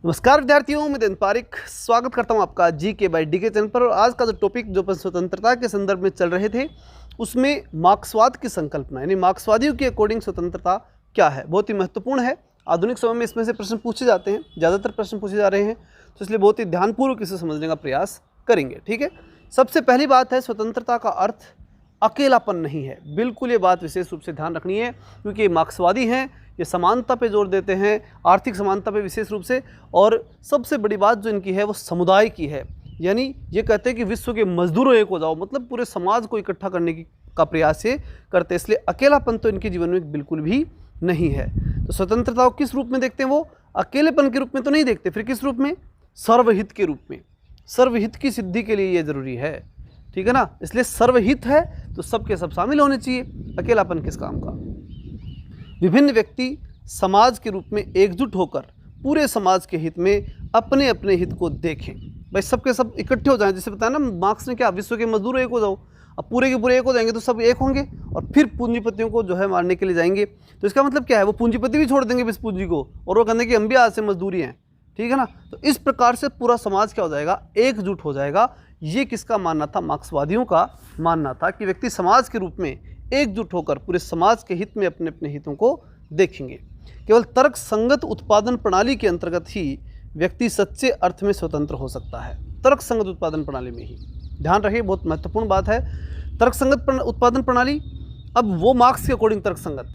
नमस्कार विद्यार्थियों, मैं दिन पारिक स्वागत करता हूं आपका जीके बाय डीके चैनल पर। और आज का जो टॉपिक जो अपन स्वतंत्रता के संदर्भ में चल रहे थे उसमें मार्क्सवाद की संकल्पना यानी मार्क्सवादियों के अकॉर्डिंग स्वतंत्रता क्या है, बहुत ही महत्वपूर्ण है। आधुनिक समय में इसमें से प्रश्न पूछे जाते हैं, ज़्यादातर प्रश्न पूछे जा रहे हैं, तो इसलिए बहुत ही ध्यानपूर्वक इसे समझने का प्रयास करेंगे। ठीक है, सबसे पहली बात है स्वतंत्रता का अर्थ अकेलापन नहीं है। बिल्कुल ये बात विशेष रूप से ध्यान रखनी है, क्योंकि ये मार्क्सवादी हैं, ये समानता पे जोर देते हैं, आर्थिक समानता पे विशेष रूप से। और सबसे बड़ी बात जो इनकी है वो समुदाय की है, यानी ये कहते हैं कि विश्व के मजदूरों एक हो जाओ, मतलब पूरे समाज को इकट्ठा करने का प्रयास ये करते हैं। इसलिए अकेलापन तो इनके जीवन में बिल्कुल भी नहीं है। तो स्वतंत्रता को किस रूप में देखते हैं? वो अकेलेपन के रूप में तो नहीं देखते, फिर किस रूप में? सर्वहित के रूप में। सर्वहित की सिद्धि के लिए ये जरूरी है, ठीक है ना। इसलिए सर्वहित है तो सबके सब शामिल होने चाहिए, अकेलापन किस काम का। विभिन्न व्यक्ति समाज के रूप में एकजुट होकर पूरे समाज के हित में अपने अपने हित को देखें। भाई सबके सब इकट्ठे हो जाएं, जैसे बताया ना मार्क्स ने, क्या विश्व के मजदूर एक हो जाओ। अब पूरे के पूरे एक हो जाएंगे तो सब एक होंगे और फिर पूंजीपतियों को जो है मारने के लिए जाएंगे। तो इसका मतलब क्या है? वो पूंजीपति भी छोड़ देंगे इस पूंजी को और वो कहते हैं कि हम भी आज से मजदूरी हैं, ठीक है ना। तो इस प्रकार से पूरा समाज क्या हो जाएगा? एकजुट हो जाएगा। ये किसका मानना था? मार्क्सवादियों का मानना था कि व्यक्ति समाज के रूप में एकजुट होकर पूरे समाज के हित में अपने अपने हितों को देखेंगे। केवल तर्क संगत उत्पादन प्रणाली के अंतर्गत ही व्यक्ति सच्चे अर्थ में स्वतंत्र हो सकता है। तर्क संगत उत्पादन प्रणाली में ही, ध्यान रखिए, बहुत महत्वपूर्ण बात है। तर्क संगत उत्पादन प्रणाली, अब वो मार्क्स के अकॉर्डिंग तर्क संगत,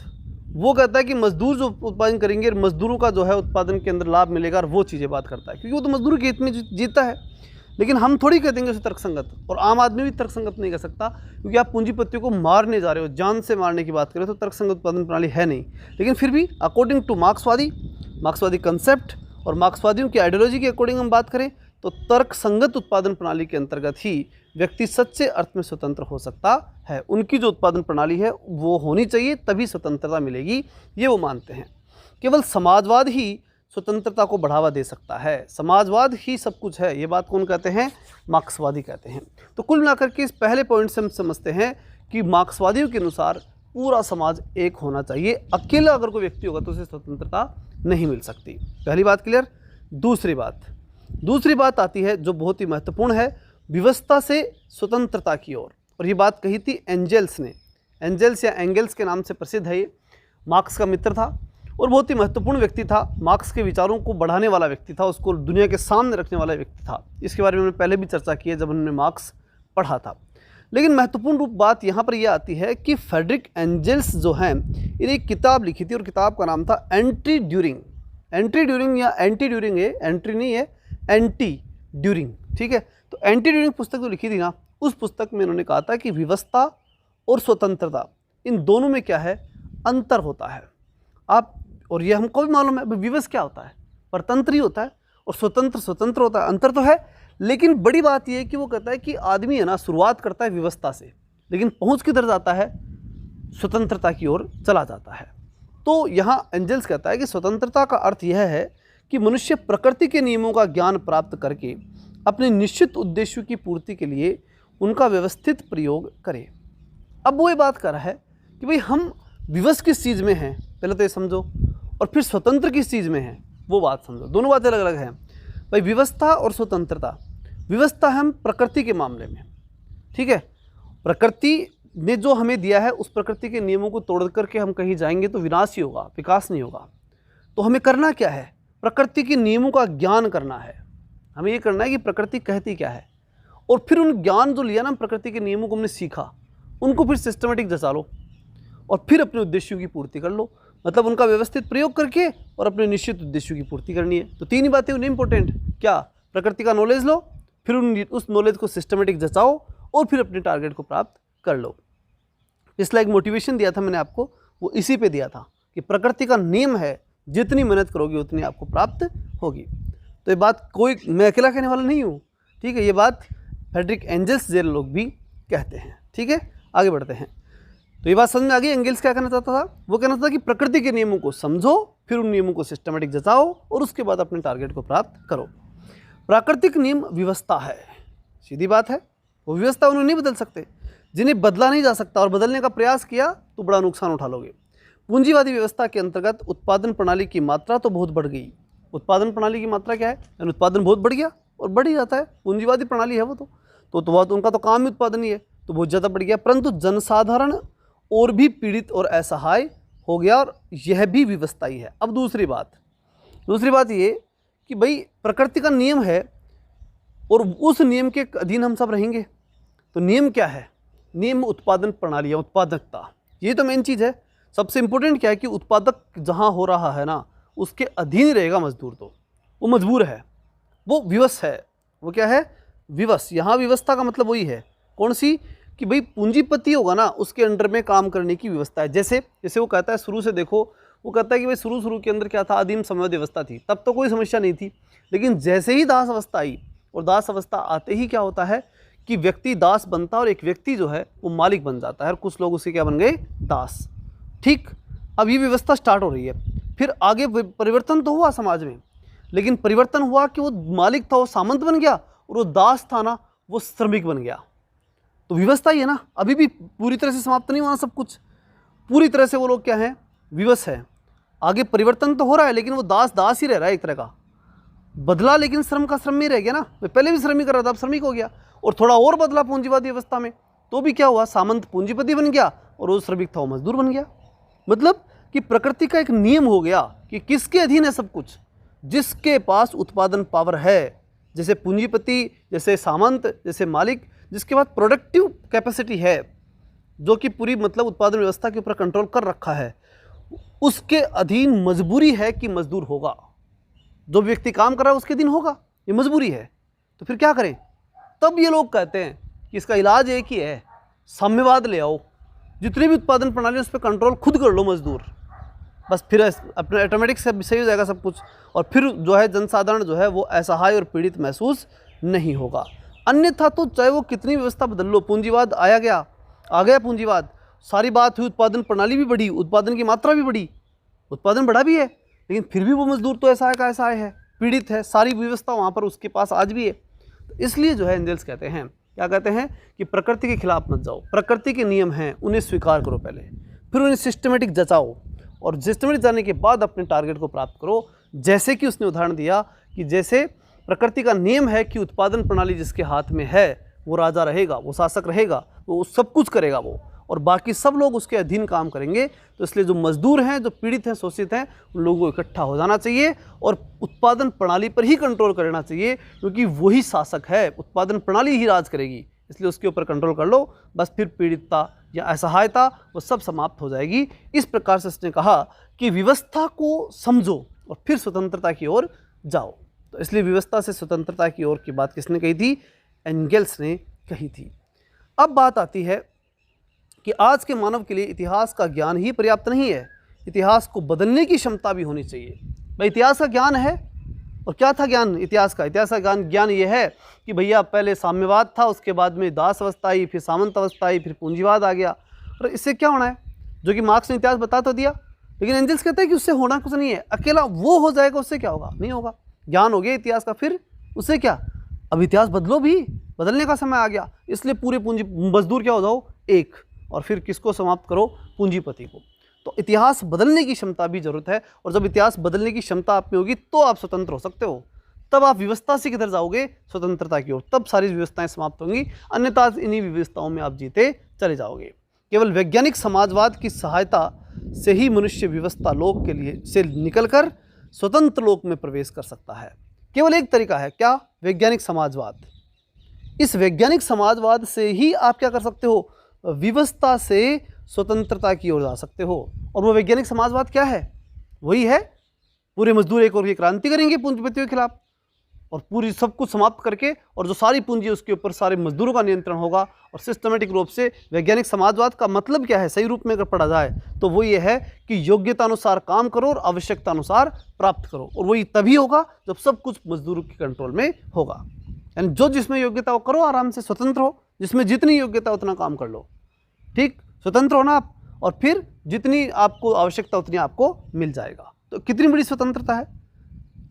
वो कहता है कि मजदूर जो उत्पादन करेंगे, मजदूरों का जो है उत्पादन के अंदर लाभ मिलेगा, और वो चीज़ें बात करता है, क्योंकि वो तो मजदूर के हित में जीता है। लेकिन हम थोड़ी कह देंगे उसे तर्कसंगत, और आम आदमी भी तर्कसंगत नहीं कह सकता, क्योंकि आप पूंजीपतियों को मारने जा रहे हो, जान से मारने की बात करें तो तर्कसंगत उत्पादन प्रणाली है नहीं। लेकिन फिर भी अकॉर्डिंग टू मार्क्सवादी कंसेप्ट और मार्क्सवादियों की आइडियोलॉजी के अकॉर्डिंग हम बात करें तो तर्कसंगत उत्पादन प्रणाली के अंतर्गत ही व्यक्ति सच्चे अर्थ में स्वतंत्र हो सकता है। उनकी जो उत्पादन प्रणाली है वो होनी चाहिए, तभी स्वतंत्रता मिलेगी, ये वो मानते हैं। केवल समाजवाद ही स्वतंत्रता को बढ़ावा दे सकता है, समाजवाद ही सब कुछ है, ये बात कौन कहते हैं? मार्क्सवादी कहते हैं। तो कुल मिलाकर के इस पहले पॉइंट से हम समझते हैं कि मार्क्सवादियों के अनुसार पूरा समाज एक होना चाहिए। अकेला अगर कोई व्यक्ति होगा तो उसे स्वतंत्रता नहीं मिल सकती। पहली बात क्लियर। दूसरी बात आती है जो बहुत ही महत्वपूर्ण है, व्यवस्था से स्वतंत्रता की ओर। और ये बात कही थी एंजेल्स ने। एंजेल्स या एंगल्स के नाम से प्रसिद्ध है ये। मार्क्स का मित्र था और बहुत ही महत्वपूर्ण व्यक्ति था। मार्क्स के विचारों को बढ़ाने वाला व्यक्ति था, उसको दुनिया के सामने रखने वाला व्यक्ति था। इसके बारे में हमने पहले भी चर्चा की है जब हमने मार्क्स पढ़ा था। लेकिन महत्वपूर्ण रूप बात यहाँ पर यह आती है कि फ्रेडरिक एंजेल्स जो हैं, इन्हें एक किताब लिखी थी और किताब का नाम था एंट्री ड्यूरिंग या एंटी ड्यूरिंग है, एंट्री नहीं है, एंटी ड्यूरिंग, ठीक है। तो एंटी ड्यूरिंग पुस्तक जो लिखी थी ना, उस पुस्तक में इन्होंने कहा था कि व्यवस्था और स्वतंत्रता, इन दोनों में क्या है? अंतर होता है। आप और ये हमको भी मालूम है, विवश क्या होता है? परतंत्र ही होता है, और स्वतंत्र होता है। अंतर तो है, लेकिन बड़ी बात यह है कि वो कहता है कि आदमी है ना, शुरुआत करता है व्यवस्था से, लेकिन पहुंच किधर जाता है? स्वतंत्रता की ओर चला जाता है। तो यहाँ एंजेल्स कहता है कि स्वतंत्रता का अर्थ यह है कि मनुष्य प्रकृति के नियमों का ज्ञान प्राप्त करके अपने निश्चित उद्देश्यों की पूर्ति के लिए उनका व्यवस्थित प्रयोग करे। अब वो ये बात कर रहा है कि भाई हम विवश किस चीज़ में हैं, पहले तो ये समझो, और फिर स्वतंत्र किस चीज़ में है वो बात समझो। दोनों बातें अलग अलग हैं भाई, व्यवस्था और स्वतंत्रता। व्यवस्था हम प्रकृति के मामले में, ठीक है, प्रकृति ने जो हमें दिया है उस प्रकृति के नियमों को तोड़ करके हम कहीं जाएंगे तो विनाश ही होगा, विकास नहीं होगा। तो हमें करना क्या है? प्रकृति के नियमों का ज्ञान करना है। हमें ये करना है कि प्रकृति कहती क्या है, और फिर उन ज्ञान जो लिया ना प्रकृति के नियमों को हमने सीखा, उनको फिर सिस्टमेटिक जचा लो और फिर अपने उद्देश्यों की पूर्ति कर लो। मतलब उनका व्यवस्थित प्रयोग करके और अपने निश्चित उद्देश्यों की पूर्ति करनी है। तो तीन ही बातें उन्हें इंपॉर्टेंट, क्या? प्रकृति का नॉलेज लो, फिर उस नॉलेज को सिस्टमेटिक जचाओ और फिर अपने टारगेट को प्राप्त कर लो। इसलिए एक मोटिवेशन दिया था मैंने आपको, वो इसी पे दिया था कि प्रकृति का नियम है, जितनी मेहनत करोगे उतनी आपको प्राप्त होगी। तो ये बात कोई मैं अकेला कहने वाला नहीं हूँ, ठीक है, ये बात फ्रेडरिक एंजेल्स जैसे लोग भी कहते हैं, ठीक है। आगे बढ़ते हैं। तो ये बात समझ में आ गई एंगल्स क्या कहना चाहता था? वो कहना था कि प्रकृति के नियमों को समझो, फिर उन नियमों को सिस्टमेटिक जचाओ और उसके बाद अपने टारगेट को प्राप्त करो। प्राकृतिक नियम व्यवस्था है, सीधी बात है, वो व्यवस्था उन्हें नहीं बदल सकते, जिन्हें बदला नहीं जा सकता, और बदलने का प्रयास किया तो बड़ा नुकसान उठा लोगे। पूंजीवादी व्यवस्था के अंतर्गत उत्पादन प्रणाली की मात्रा तो बहुत बढ़ गई, उत्पादन प्रणाली की मात्रा क्या है, यानी उत्पादन बहुत बढ़ गया और बढ़ ही जाता है, पूंजीवादी प्रणाली है वो तो वह तो उनका तो काम ही उत्पादन ही है, तो बहुत ज़्यादा बढ़ गया। परंतु जनसाधारण और भी पीड़ित और असहाय हो गया और यह भी विवशता ही है। अब दूसरी बात ये कि भाई प्रकृति का नियम है और उस नियम के अधीन हम सब रहेंगे। तो नियम क्या है, नियम उत्पादन प्रणाली है, उत्पादकता, ये तो मेन चीज़ है। सबसे इम्पोर्टेंट क्या है कि उत्पादक जहाँ हो रहा है ना उसके अधीन रहेगा मजदूर, तो वो मजबूर है, वो विवश है। वो क्या है, विवश। यहाँ व्यवस्था का मतलब वही है, कौन सी, कि भाई पूंजीपति होगा ना उसके अंडर में काम करने की व्यवस्था है। जैसे वो कहता है शुरू से देखो, वो कहता है कि भाई शुरू के अंदर क्या था, आदिम साम्यवादी व्यवस्था थी, तब तो कोई समस्या नहीं थी। लेकिन जैसे ही दास अवस्था आई, और दास अवस्था आते ही क्या होता है कि व्यक्ति दास बनता है और एक व्यक्ति जो है वो मालिक बन जाता है, और कुछ लोग उसे क्या बन गए, दास। ठीक, अब ये व्यवस्था स्टार्ट हो रही है। फिर आगे परिवर्तन तो हुआ समाज में, लेकिन परिवर्तन हुआ कि वो मालिक था वो सामंत बन गया, और वो दास था ना वो श्रमिक बन गया। तो व्यवस्था ही है ना, अभी भी पूरी तरह से समाप्त नहीं हुआ सब कुछ, पूरी तरह से वो लोग क्या हैं, विवश है। आगे परिवर्तन तो हो रहा है, लेकिन वो दास ही रह रहा है एक तरह का, बदला लेकिन श्रम का श्रम में रह गया ना। मैं पहले भी श्रमिक कर रहा था, अब श्रमिक हो गया, और थोड़ा और बदला पूंजीवादी व्यवस्था में, तो भी क्या हुआ, सामंत पूंजीपति बन गया और वो श्रमिक था वो मजदूर बन गया। मतलब कि प्रकृति का एक नियम हो गया कि किसके अधीन है सब कुछ, जिसके पास उत्पादन पावर है, जैसे पूंजीपति, जैसे सामंत, जैसे मालिक, जिसके पास प्रोडक्टिव कैपेसिटी है, जो कि पूरी मतलब उत्पादन व्यवस्था के ऊपर कंट्रोल कर रखा है, उसके अधीन मजबूरी है कि मजदूर होगा। जो व्यक्ति काम कर रहा है उसके अधीन होगा, ये मजबूरी है। तो फिर क्या करें, तब ये लोग कहते हैं कि इसका इलाज एक ही है, साम्यवाद ले आओ, जितनी भी उत्पादन प्रणाली उस पर कंट्रोल खुद कर लो मजदूर, बस फिर अपने ऑटोमेटिक से सही हो जाएगा सब कुछ, और फिर जो है जनसाधारण जो है वो असहाय और पीड़ित महसूस नहीं होगा। अन्यथा तो चाहे वो कितनी व्यवस्था बदल लो, पूंजीवाद आ गया पूंजीवाद, सारी बात हुई, उत्पादन प्रणाली भी बढ़ी, उत्पादन की मात्रा भी बढ़ी, उत्पादन बढ़ा भी है, लेकिन फिर भी वो मजदूर तो असहाय का असहाय है, पीड़ित है, सारी व्यवस्था वहाँ पर उसके पास आज भी है। तो इसलिए जो है एंजल्स कहते हैं, क्या कहते हैं कि प्रकृति के खिलाफ मत जाओ, प्रकृति के नियम हैं उन्हें स्वीकार करो पहले, फिर उन्हें सिस्टमेटिक जचाओ, और सिस्टमेटिक जाने के बाद अपने टारगेट को प्राप्त करो। जैसे कि उसने उदाहरण दिया कि जैसे प्रकृति का नियम है कि उत्पादन प्रणाली जिसके हाथ में है वो राजा रहेगा, वो शासक रहेगा, वो सब कुछ करेगा वो, और बाकी सब लोग उसके अधीन काम करेंगे। तो इसलिए जो मजदूर हैं, जो पीड़ित हैं, शोषित हैं, उन लोगों को इकट्ठा हो जाना चाहिए और उत्पादन प्रणाली पर ही कंट्रोल करना चाहिए, क्योंकि वही शासक है, उत्पादन प्रणाली ही राज करेगी, इसलिए उसके ऊपर कंट्रोल कर लो, बस फिर पीड़ितता या असहायता वो सब समाप्त हो जाएगी। इस प्रकार से उसने कहा कि व्यवस्था को समझो और फिर स्वतंत्रता की ओर जाओ। तो इसलिए व्यवस्था से स्वतंत्रता की ओर की बात किसने कही थी, एंगेल्स ने कही थी। अब बात आती है कि आज के मानव के लिए इतिहास का ज्ञान ही पर्याप्त नहीं है, इतिहास को बदलने की क्षमता भी होनी चाहिए। भाई इतिहास का ज्ञान है, और क्या था ज्ञान इतिहास का ज्ञान ये है कि भैया पहले साम्यवाद था, उसके बाद में दास अवस्था आई, फिर सामंत अवस्था आई, फिर पूंजीवाद आ गया, और इससे क्या होना है, जो कि मार्क्स ने इतिहास बता तो दिया, लेकिन एंजल्स कहते हैं कि उससे होना कुछ नहीं है, अकेला वो हो जाएगा, उससे क्या होगा, नहीं होगा। ज्ञान हो गया इतिहास का, फिर उससे क्या, अब इतिहास बदलो भी, बदलने का समय आ गया। इसलिए पूरे पूंजी मजदूर क्या हो जाओ एक, और फिर किसको समाप्त करो, पूंजीपति को। तो इतिहास बदलने की क्षमता भी जरूरत है, और जब इतिहास बदलने की क्षमता आप में होगी तो आप स्वतंत्र हो सकते हो, तब आप व्यवस्था से किधर जाओगे, स्वतंत्रता की ओर, तब सारी व्यवस्थाएं समाप्त होंगी, अन्यथा इन्हीं व्यवस्थाओं में आप जीते चले जाओगे। केवल वैज्ञानिक समाजवाद की सहायता से ही मनुष्य व्यवस्था लोक के लिए से निकलकर स्वतंत्र लोक में प्रवेश कर सकता है। केवल एक तरीका है, क्या, वैज्ञानिक समाजवाद। इस वैज्ञानिक समाजवाद से ही आप क्या कर सकते हो, व्यवस्था से स्वतंत्रता की ओर जा सकते हो। और वो वैज्ञानिक समाजवाद क्या है, वही है पूरे मजदूर एक और की क्रांति करेंगे पूंजीपतियों के खिलाफ, और पूरी सब कुछ समाप्त करके, और जो सारी पूंजी उसके ऊपर सारे मजदूरों का नियंत्रण होगा, और सिस्टमेटिक रूप से। वैज्ञानिक समाजवाद का मतलब क्या है, सही रूप में अगर पढ़ा जाए तो वो ये है कि योग्यता अनुसार काम करो और आवश्यकता अनुसार प्राप्त करो, और वही तभी होगा जब सब कुछ मजदूरों के कंट्रोल में होगा। यानी जो जिसमें योग्यता हो करो, आराम से स्वतंत्र हो, जिसमें जितनी योग्यता उतना काम कर लो, ठीक, स्वतंत्र होना आप, और फिर जितनी आपको आवश्यकता उतनी आपको मिल जाएगा। तो कितनी बड़ी स्वतंत्रता है,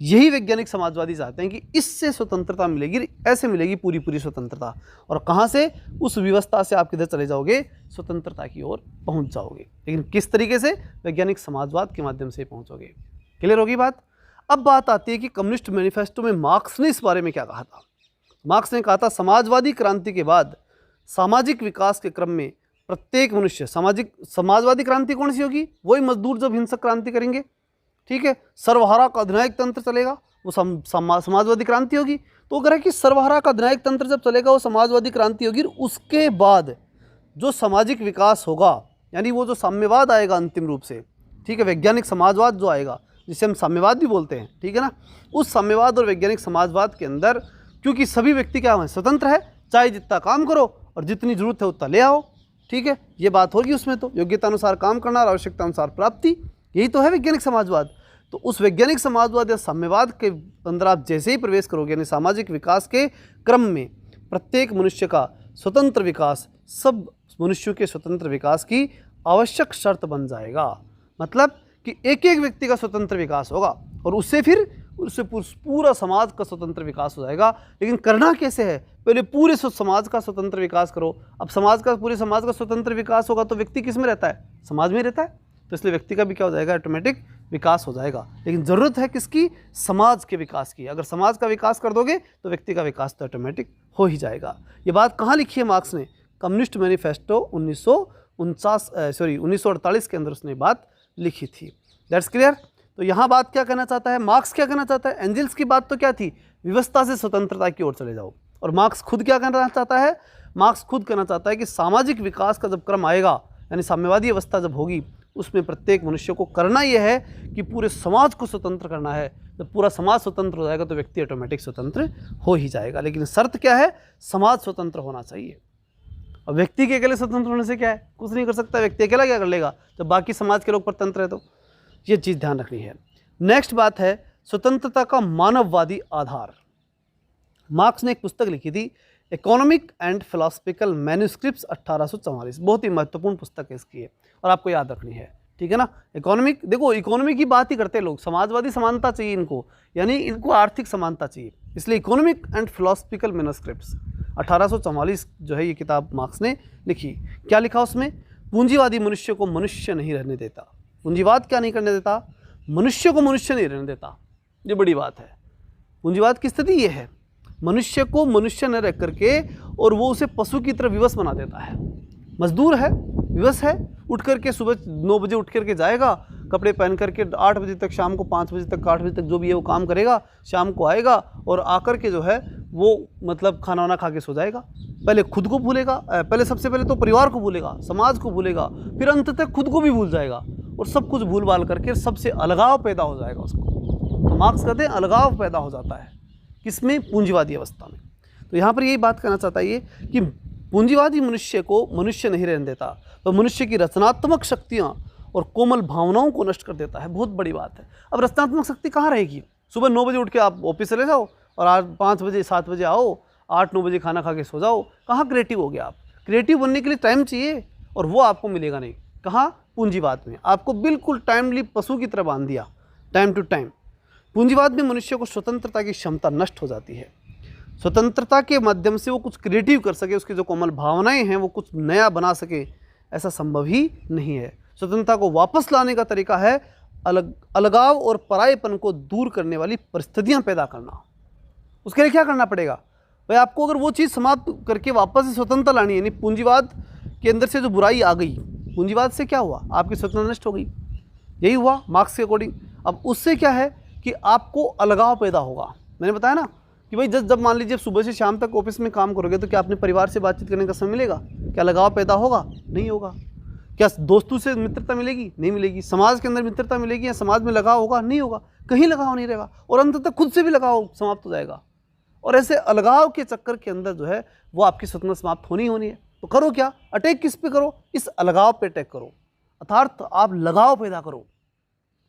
यही वैज्ञानिक समाजवादी चाहते हैं कि इससे स्वतंत्रता मिलेगी, ऐसे मिलेगी पूरी स्वतंत्रता। और कहाँ से, उस व्यवस्था से आप किधर चले जाओगे, स्वतंत्रता की ओर पहुंच जाओगे। लेकिन किस तरीके से, वैज्ञानिक समाजवाद के माध्यम से पहुंचोगे। क्लियर होगी बात। अब बात आती है कि कम्युनिस्ट मैनिफेस्टो में मार्क्स ने इस बारे में क्या कहा था। मार्क्स ने कहा था समाजवादी क्रांति के बाद सामाजिक विकास के क्रम में प्रत्येक मनुष्य, समाजवादी क्रांति कौन सी होगी, वही मजदूर जब हिंसक क्रांति करेंगे, ठीक है, सर्वहारा का अधिनायक तंत्र चलेगा, वो समाजवादी क्रांति होगी। तो अगर है कि सर्वहारा का अधिनायक तंत्र जब चलेगा वो समाजवादी क्रांति होगी, उसके बाद जो सामाजिक विकास होगा यानी वो जो साम्यवाद आएगा अंतिम रूप से, ठीक है, वैज्ञानिक समाजवाद जो आएगा जिसे हम साम्यवाद भी बोलते हैं, ठीक है ना, उस साम्यवाद और वैज्ञानिक समाजवाद के अंदर क्योंकि सभी व्यक्ति क्या है, स्वतंत्र है, चाहे जितना काम करो और जितनी जरूरत है उतना ले आओ, ठीक है, ये बात होगी उसमें, तो योग्यता अनुसार काम करना और आवश्यकता अनुसार प्राप्ति, यही तो है वैज्ञानिक समाजवाद। तो उस वैज्ञानिक समाजवाद या साम्यवाद के अंदर आप जैसे ही प्रवेश करोगे यानी सामाजिक विकास के क्रम में प्रत्येक मनुष्य का स्वतंत्र विकास सब मनुष्यों के स्वतंत्र विकास की आवश्यक शर्त बन जाएगा। मतलब कि एक एक व्यक्ति का स्वतंत्र विकास होगा और उससे पूरा समाज का स्वतंत्र विकास हो जाएगा। लेकिन करना कैसे है, पहले पूरे समाज का स्वतंत्र विकास करो। अब पूरे समाज का स्वतंत्र विकास होगा तो व्यक्ति किस में रहता है, समाज में रहता है, तो इसलिए व्यक्ति का भी क्या हो जाएगा, ऑटोमेटिक विकास हो जाएगा। लेकिन ज़रूरत है किसकी, समाज के विकास की। अगर समाज का विकास कर दोगे तो व्यक्ति का विकास तो ऑटोमेटिक हो ही जाएगा। ये बात कहाँ लिखी है मार्क्स ने, कम्युनिस्ट मैनिफेस्टो 1948 के अंदर उसने बात लिखी थी। That's clear. तो यहाँ बात क्या कहना चाहता है, मार्क्स क्या कहना चाहता है, एंजल्स की बात तो क्या थी, व्यवस्था से स्वतंत्रता की ओर चले जाओ। और मार्क्स खुद क्या कहना चाहता है, मार्क्स खुद कहना चाहता है कि सामाजिक विकास का जब क्रम आएगा यानी साम्यवादी अवस्था जब होगी उसमें प्रत्येक मनुष्य को करना यह है कि पूरे समाज को स्वतंत्र करना है। जब पूरा समाज स्वतंत्र हो जाएगा तो व्यक्ति ऑटोमेटिक स्वतंत्र हो ही जाएगा। लेकिन शर्त क्या है, समाज स्वतंत्र होना चाहिए। और व्यक्ति के अकेले स्वतंत्र होने से क्या है, कुछ नहीं कर सकता, व्यक्ति अकेला क्या कर लेगा जब बाकी समाज के लोग परतंत्र है। तो ये चीज़ ध्यान रखनी है। नेक्स्ट बात है स्वतंत्रता का मानववादी आधार। मार्क्स ने एक पुस्तक लिखी थी इकोनॉमिक एंड फिलोसफिकल मैन्यूस्क्रिप्ट्स 1844, बहुत ही महत्वपूर्ण पुस्तक है इसकी है और आपको याद रखनी है, ठीक है ना। इकोनॉमिक, देखो इकोनॉमी की बात ही करते हैं लोग, समाजवादी समानता चाहिए इनको, यानी इनको आर्थिक समानता चाहिए, इसलिए इकोनॉमिक एंड फिलोसफिकल मैन्यूस्क्रिप्ट्स 1844 जो है ये किताब मार्क्स ने लिखी। क्या लिखा उसमें, पूंजीवादी मनुष्य को मनुष्य नहीं रहने देता। पूंजीवाद क्या नहीं करने देता, मनुष्य को मनुष्य नहीं रहने देता। ये बड़ी बात है। पूंजीवाद की स्थिति ये है, मनुष्य को मनुष्य न रह करके और वो उसे पशु की तरह विवश बना देता है। मजदूर है, विवश है, उठ करके सुबह 9 बजे उठ करके जाएगा, कपड़े पहन करके 8 बजे तक, शाम को 5 बजे तक, 8 बजे तक जो भी है वो काम करेगा, शाम को आएगा और आकर के जो है वो मतलब खाना वाना खा के सो जाएगा। पहले खुद को भूलेगा, पहले सबसे पहले तो परिवार को भूलेगा, समाज को भूलेगा, फिर अंत तक खुद को भी भूल जाएगा और सब कुछ भूल भाल करके सबसे अलगाव पैदा हो जाएगा उसको। तो मार्क्स कहते हैं अलगाव पैदा हो जाता है किसमें, पूंजीवादी अवस्था में। तो यहाँ पर यही बात कहना चाहता है ये कि पूंजीवादी मनुष्य को मनुष्य नहीं रहने देता, तो मनुष्य की रचनात्मक शक्तियाँ और कोमल भावनाओं को नष्ट कर देता है। बहुत बड़ी बात है। अब रचनात्मक शक्ति कहाँ रहेगी, सुबह 9 बजे उठ के आप ऑफिस चले जाओ और आज 5 बजे 7 बजे आओ, 8-9 बजे खाना खा के सो जाओ, कहाँ क्रिएटिव हो गया आप। क्रिएटिव बनने के लिए टाइम चाहिए और वो आपको मिलेगा नहीं, कहाँ, पूंजीवाद में। आपको बिल्कुल टाइमली पशु की तरह बांध दिया, टाइम टू टाइम। पूंजीवाद में मनुष्य को स्वतंत्रता की क्षमता नष्ट हो जाती है। स्वतंत्रता के माध्यम से वो कुछ क्रिएटिव कर सके, उसकी जो कोमल भावनाएं हैं वो कुछ नया बना सके, ऐसा संभव ही नहीं है। स्वतंत्रता को वापस लाने का तरीका है अलगाव और परायेपन को दूर करने वाली परिस्थितियां पैदा करना। उसके लिए क्या करना पड़ेगा भाई, आपको अगर वो चीज़ समाप्त करके वापस से स्वतंत्रता लानी है, यानी पूंजीवाद के अंदर से जो बुराई आ गई, पूंजीवाद से क्या हुआ, आपकी स्वतंत्रता नष्ट हो गई, यही हुआ मार्क्स के अकॉर्डिंग। अब उससे क्या है कि आपको अलगाव पैदा होगा। मैंने बताया ना कि भाई जब मान लीजिए सुबह से शाम तक ऑफिस में काम करोगे तो क्या अपने परिवार से बातचीत करने का समय मिलेगा, क्या लगाव पैदा होगा, नहीं होगा। क्या दोस्तों से मित्रता मिलेगी, नहीं मिलेगी। समाज के अंदर मित्रता मिलेगी या समाज में लगाव होगा, नहीं होगा, कहीं लगाव नहीं रहेगा और अंत तक खुद से भी लगाव समाप्त हो जाएगा। और ऐसे अलगाव के चक्कर के अंदर जो है वो आपकी स्वतंत्रता समाप्त होनी है। तो करो क्या, अटैक किस पे करो, इस अलगाव पे अटैक करो, अर्थात आप लगाव पैदा करो,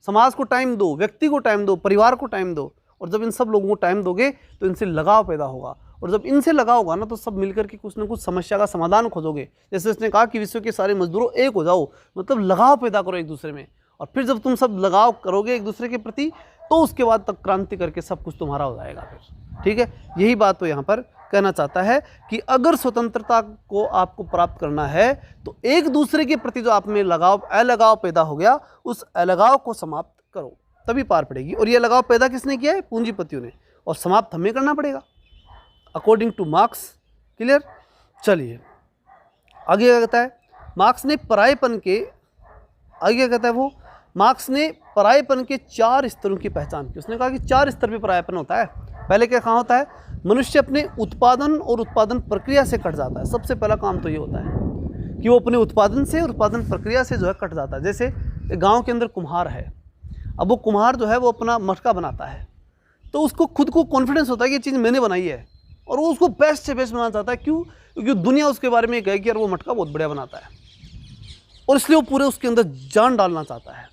समाज को टाइम दो, व्यक्ति को टाइम दो, परिवार को टाइम दो। और जब इन सब लोगों को टाइम दोगे तो इनसे लगाव पैदा होगा और जब इनसे लगाव होगा ना तो सब मिलकर के कुछ ना कुछ समस्या का समाधान खोजोगे। जैसे उसने कहा कि विश्व के सारे मजदूरों एक हो जाओ, मतलब लगाव पैदा करो एक दूसरे में। और फिर जब तुम सब लगाव करोगे एक दूसरे के प्रति तो उसके बाद तक क्रांति करके सब कुछ तुम्हारा हो जाएगा फिर, ठीक है। यही बात तो यहाँ पर कहना चाहता है कि अगर स्वतंत्रता को आपको प्राप्त करना है तो एक दूसरे के प्रति जो आप में लगाव अलगाव पैदा हो गया, उस अलगाव को समाप्त करो। तभी पार पड़ेगी। और ये लगाव पैदा किसने किया है? पूंजीपतियों ने, और समाप्त हमें करना पड़ेगा अकॉर्डिंग टू मार्क्स। क्लियर? चलिए आगे क्या कहता है? मार्क्स ने परायेपन के आगे क्या कहता है वो? मार्क्स ने परायेपन के 4 स्तरों की पहचान की। उसने कहा कि 4 स्तर पे परायेपन होता है। पहले क्या कहाँ होता है? मनुष्य अपने उत्पादन और उत्पादन प्रक्रिया से कट जाता है। सबसे पहला काम तो ये होता है कि वो अपने उत्पादन से और उत्पादन प्रक्रिया से जो है कट जाता है। जैसे गांव के अंदर कुम्हार है, अब वो कुम्हार जो है वो अपना मटका बनाता है, तो उसको खुद को कॉन्फिडेंस होता है कि ये चीज़ मैंने बनाई है, और वो उसको बेस्ट से बेस्ट बनाना चाहता है। क्यों? क्योंकि दुनिया उसके बारे में कहे कि यार वो मटका बहुत बढ़िया बनाता है, और इसलिए वो पूरे उसके अंदर जान डालना चाहता है।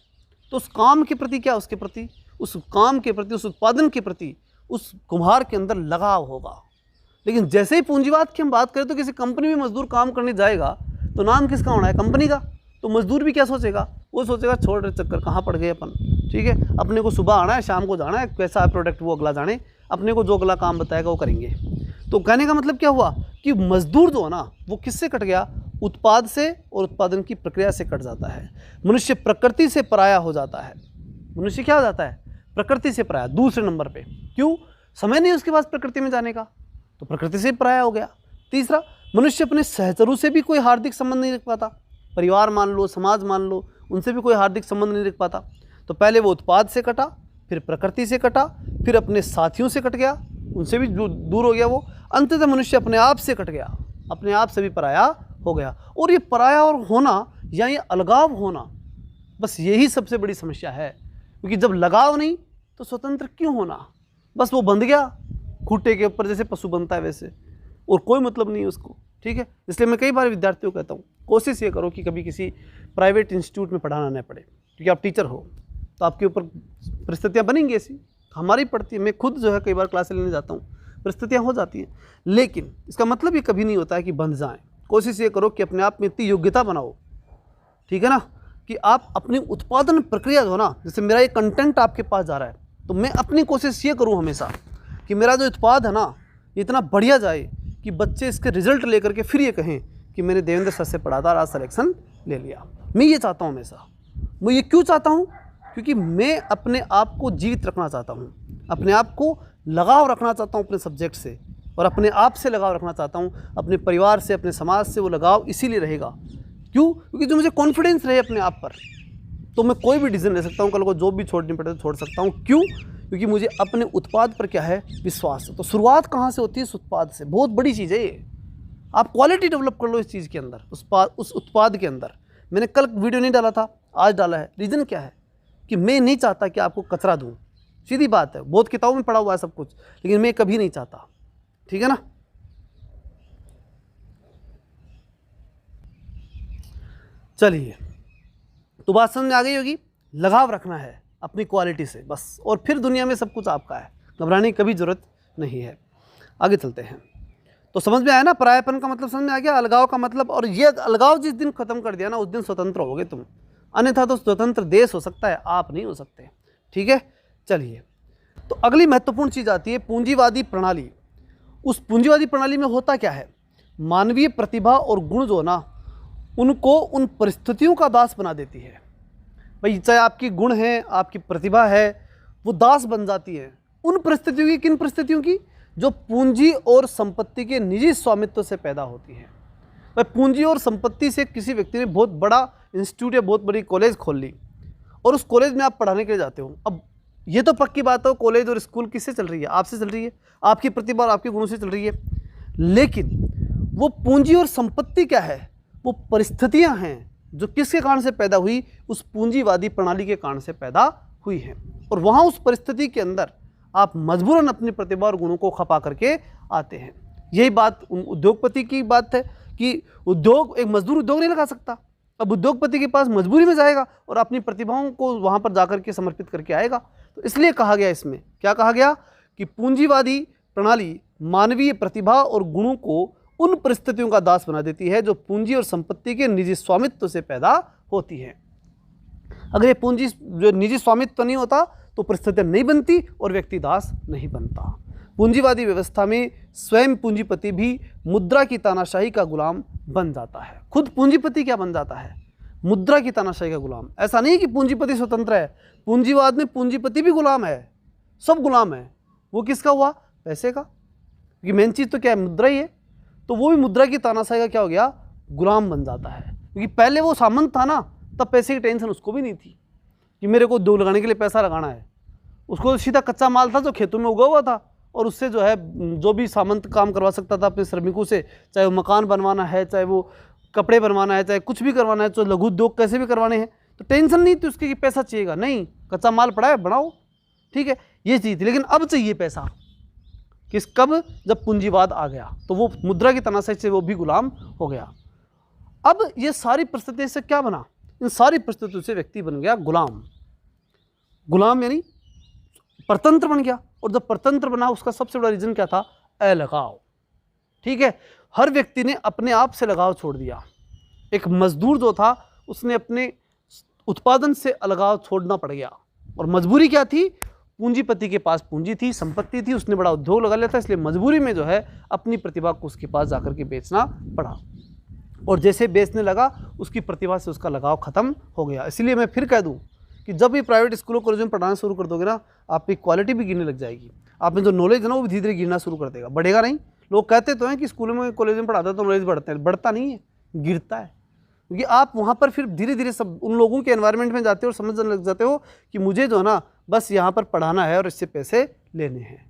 तो उस काम के प्रति क्या, उसके प्रति, उस काम के प्रति, उस उत्पादन के प्रति उस कुम्हार के अंदर लगाव होगा। लेकिन जैसे ही पूंजीवाद की हम बात करें तो किसी कंपनी में मजदूर काम करने जाएगा तो नाम किसका होना है? कंपनी का। तो मजदूर भी क्या सोचेगा? वो सोचेगा छोड़ रहे चक्कर, कहाँ पड़ गए अपन, ठीक है, अपने को सुबह आना है, शाम को जाना है, कैसा है प्रोडक्ट वो अगला जाने, अपने को जो अगला काम बताएगा वो करेंगे। तो कहने का मतलब क्या हुआ कि मजदूर जो है ना वो किससे कट गया? उत्पाद से और उत्पादन की प्रक्रिया से कट जाता है। मनुष्य प्रकृति से पराया हो जाता है। मनुष्य क्या हो जाता है? प्रकृति से पराया, दूसरे नंबर पे। क्यों? समय नहीं उसके पास प्रकृति में जाने का, तो प्रकृति से पराया हो गया। तीसरा, मनुष्य अपने सहचरों से भी कोई हार्दिक संबंध नहीं रख पाता। परिवार मान लो, समाज मान लो, उनसे भी कोई हार्दिक संबंध नहीं रख पाता। तो पहले वो उत्पाद से कटा, फिर प्रकृति से कटा, फिर अपने साथियों से कट गया, उनसे भी दूर हो गया वो। अंततः मनुष्य अपने आप से कट गया, अपने आप से भी पराया हो गया। और ये पराया और होना या ये अलगाव होना, बस यही सबसे बड़ी समस्या है। क्योंकि जब लगाव नहीं तो स्वतंत्र क्यों होना? बस वो बंध गया खूंटे के ऊपर, जैसे पशु बनता है वैसे, और कोई मतलब नहीं है उसको, ठीक है। इसलिए मैं कई बार विद्यार्थियों को कहता हूँ, कोशिश ये करो कि कभी किसी प्राइवेट इंस्टीट्यूट में पढ़ाना न पड़े, क्योंकि आप टीचर हो तो आपके ऊपर परिस्थितियाँ बनेंगी ऐसी, हमारी पड़ती है। मैं खुद जो है कई बार क्लासें लेने जाता हूँ, परिस्थितियाँ हो जाती हैं, लेकिन इसका मतलब ये कभी नहीं होता है कि बंध जाएँ। कोशिश ये करो कि अपने आप में इतनी योग्यता बनाओ, ठीक है ना, कि आप अपनी उत्पादन प्रक्रिया जो ना, जैसे मेरा ये कंटेंट आपके पास जा रहा है, तो मैं अपनी कोशिश ये करूँ हमेशा कि मेरा जो उत्पाद है ना इतना बढ़िया जाए कि बच्चे इसके रिजल्ट लेकर के फिर ये कहें कि मैंने देवेंद्र सर से पढ़ा था, आज सिलेक्शन ले लिया। मैं ये चाहता हूँ हमेशा। मैं ये क्यों चाहता हूँ? क्योंकि मैं अपने आप को जीवित रखना चाहता हूँ, अपने आप को लगाव रखना चाहता हूँ अपने सब्जेक्ट से, और अपने आप से लगाव रखना चाहता हूँ, अपने परिवार से, अपने समाज से। वो लगाव इसीलिए रहेगा, क्यों? क्योंकि जो मुझे कॉन्फिडेंस रहे अपने आप पर, तो मैं कोई भी डिसीजन ले सकता हूँ। कल को जॉब भी छोड़नी पड़े तो छोड़ सकता हूँ। क्यों? क्योंकि मुझे अपने उत्पाद पर क्या है? विश्वास है। तो शुरुआत कहाँ से होती है? इस उत्पाद से। बहुत बड़ी चीज़ है ये। आप क्वालिटी डेवलप कर लो इस चीज़ के अंदर, उस उत्पाद के अंदर। मैंने कल वीडियो नहीं डाला था, आज डाला है। रीज़न क्या है? कि मैं नहीं चाहता कि आपको कचरा दूँ, सीधी बात है। बहुत किताबों में पढ़ा हुआ है सब कुछ, लेकिन मैं कभी नहीं चाहता, ठीक है ना। चलिए, तो बात समझ में आ गई होगी। लगाव रखना है अपनी क्वालिटी से बस, और फिर दुनिया में सब कुछ आपका है, घबराने की कभी ज़रूरत नहीं है। आगे चलते हैं। तो समझ में आया ना, परायापन का मतलब समझ में आ गया, अलगाव का मतलब। और ये अलगाव जिस दिन खत्म कर दिया ना, उस दिन स्वतंत्र होगे तुम, अन्यथा तो स्वतंत्र देश हो सकता है, आप नहीं हो सकते, ठीक है। चलिए, तो अगली महत्वपूर्ण चीज़ आती है पूंजीवादी प्रणाली। उस पूंजीवादी प्रणाली में होता क्या है? मानवीय प्रतिभा और गुण जो ना, उनको उन परिस्थितियों का दास बना देती है। भाई, चाहे आपकी गुण है, आपकी प्रतिभा है, वो दास बन जाती है उन परिस्थितियों की। किन परिस्थितियों की? जो पूंजी और संपत्ति के निजी स्वामित्व से पैदा होती है। भाई, पूंजी और संपत्ति से किसी व्यक्ति ने बहुत बड़ा इंस्टीट्यूट या बहुत बड़ी कॉलेज खोल ली, और उस कॉलेज में आप पढ़ाने के लिए जाते हो। अब ये तो पक्की बात है, कॉलेज और स्कूल किससे चल रही है? आपसे चल रही है, आपकी प्रतिभा और आपके गुणों से चल रही है। लेकिन वो पूंजी और संपत्ति क्या है? वो परिस्थितियां हैं जो किसके कारण से पैदा हुई? उस पूंजीवादी प्रणाली के कारण से पैदा हुई है। और वहाँ उस परिस्थिति के अंदर आप मजबूरन अपनी प्रतिभा और गुणों को खपा करके आते हैं। यही बात उद्योगपति की बात है कि उद्योग, एक मजदूर उद्योग नहीं लगा सकता। अब उद्योगपति के पास मजबूरी में जाएगा और अपनी प्रतिभाओं को वहाँ पर जाकर के समर्पित करके आएगा। तो इसलिए कहा गया, इसमें क्या कहा गया कि पूंजीवादी प्रणाली मानवीय प्रतिभा और गुणों को उन परिस्थितियों का दास बना देती है जो पूंजी और संपत्ति के निजी स्वामित्व से पैदा होती है। अगर ये पूंजी जो निजी स्वामित्व नहीं होता तो परिस्थितियां नहीं बनती और व्यक्ति दास नहीं बनता। पूंजीवादी व्यवस्था में स्वयं पूंजीपति भी मुद्रा की तानाशाही का गुलाम बन जाता है। खुद पूंजीपति क्या बन जाता है? मुद्रा की तानाशाही का गुलाम। ऐसा नहीं कि पूंजीपति स्वतंत्र है, पूंजीवाद में पूंजीपति भी गुलाम है, सब गुलाम है। वो किसका हुआ? पैसे का, क्योंकि मेन चीज़ तो क्या है? मुद्रा ही है। तो वो भी मुद्रा की तानाशाही का क्या हो गया? गुलाम बन जाता है। क्योंकि पहले वो सामंत था ना, तब पैसे की टेंशन उसको भी नहीं थी कि मेरे को दो लगाने के लिए पैसा लगाना है। उसको सीधा कच्चा माल था जो खेतों में उगा हुआ था, और उससे जो है जो भी सामंत काम करवा सकता था अपने श्रमिकों से, चाहे वो मकान बनवाना है, चाहे वो कपड़े बनवाना है, चाहे कुछ भी करवाना है, चाहे लघु उद्योग कैसे भी करवाने हैं, तो टेंशन नहीं थी उसकी कि पैसा चाहिएगा, नहीं, कच्चा माल पड़ा है बनाओ, ठीक है, ये चीज़ थी। लेकिन अब चाहिए पैसा, किस कब? जब पूंजीवाद आ गया, तो वो मुद्रा की तनाशाही से वो भी गुलाम हो गया। अब ये सारी परिस्थितियों से क्या बना? इन सारी परिस्थितियों से व्यक्ति बन गया गुलाम। गुलाम यानी परतंत्र बन गया। और जब परतंत्र बना, उसका सबसे बड़ा रीजन क्या था? अलगाव। ठीक है, हर व्यक्ति ने अपने आप से लगाव छोड़ दिया। एक मजदूर जो था, उसने अपने उत्पादन से अलगाव छोड़ना पड़ गया। और मजबूरी क्या थी? पूंजीपति के पास पूंजी थी, संपत्ति थी, उसने बड़ा उद्योग लगा लिया था, इसलिए मजबूरी में जो है अपनी प्रतिभा को उसके पास जाकर के बेचना पड़ा। और जैसे बेचने लगा, उसकी प्रतिभा से उसका लगाव खत्म हो गया। इसलिए मैं फिर कह दूं कि जब भी प्राइवेट स्कूलों कॉलेजों में पढ़ाना शुरू कर दोगे ना, आपकी क्वालिटी भी गिरने लग जाएगी। आप में जो नॉलेज है ना, वो भी धीरे धीरे गिरना शुरू कर देगा, बढ़ेगा नहीं। लोग कहते तो हैं कि स्कूलों में कॉलेज में पढ़ाते तो नॉलेज बढ़ता है, बढ़ता नहीं है, गिरता है। क्योंकि आप वहाँ पर फिर धीरे धीरे सब उन लोगों के एनवायरनमेंट में जाते हो और समझने लग जाते हो कि मुझे जो है ना बस यहाँ पर पढ़ाना है और इससे पैसे लेने हैं।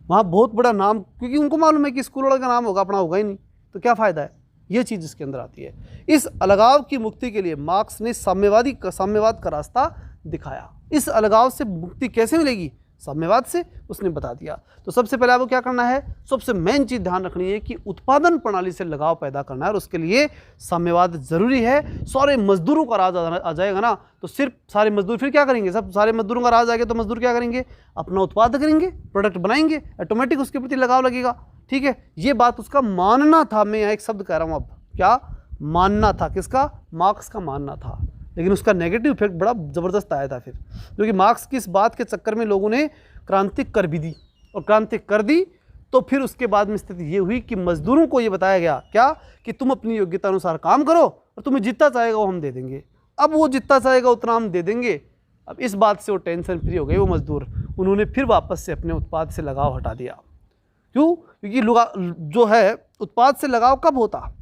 वहाँ बहुत बड़ा नाम, क्योंकि उनको मालूम है कि स्कूल वाला का नाम होगा, अपना होगा ही नहीं, तो क्या फ़ायदा है। ये चीज़ इसके अंदर आती है। इस अलगाव की मुक्ति के लिए मार्क्स ने साम्यवाद का रास्ता दिखाया। इस अलगाव से मुक्ति कैसे मिलेगी? साम्यवाद से, उसने बता दिया। तो सबसे पहले आपको क्या करना है? सबसे मेन चीज़ ध्यान रखनी है कि उत्पादन प्रणाली से लगाव पैदा करना है, और उसके लिए साम्यवाद जरूरी है। सारे मजदूरों का राज आ जाएगा ना, तो सिर्फ सारे मजदूर फिर क्या करेंगे? सब सारे मजदूरों का राज आ गया तो मजदूर क्या करेंगे? अपना उत्पाद करेंगे, प्रोडक्ट बनाएंगे, ऑटोमेटिक उसके प्रति लगाव लगेगा। ठीक है, ये बात उसका मानना था। मैं यहाँ एक शब्द कह रहा हूँ, अब क्या मानना था? किसका? मार्क्स का मानना था। लेकिन उसका नेगेटिव इफेक्ट बड़ा ज़बरदस्त आया था फिर, क्योंकि मार्क्स की इस बात के चक्कर में लोगों ने क्रांति कर भी दी, और क्रांति कर दी तो फिर उसके बाद में स्थिति ये हुई कि मजदूरों को ये बताया गया क्या कि तुम अपनी योग्यता अनुसार काम करो और तुम्हें जितना चाहेगा वो हम दे देंगे। अब वो जितना चाहेगा उतना हम दे देंगे। अब इस बात से वो टेंशन फ्री हो गए वो मजदूर। उन्होंने फिर वापस से अपने उत्पाद से लगाव हटा दिया। क्यों? क्योंकि जो है उत्पाद से लगाव कब होता?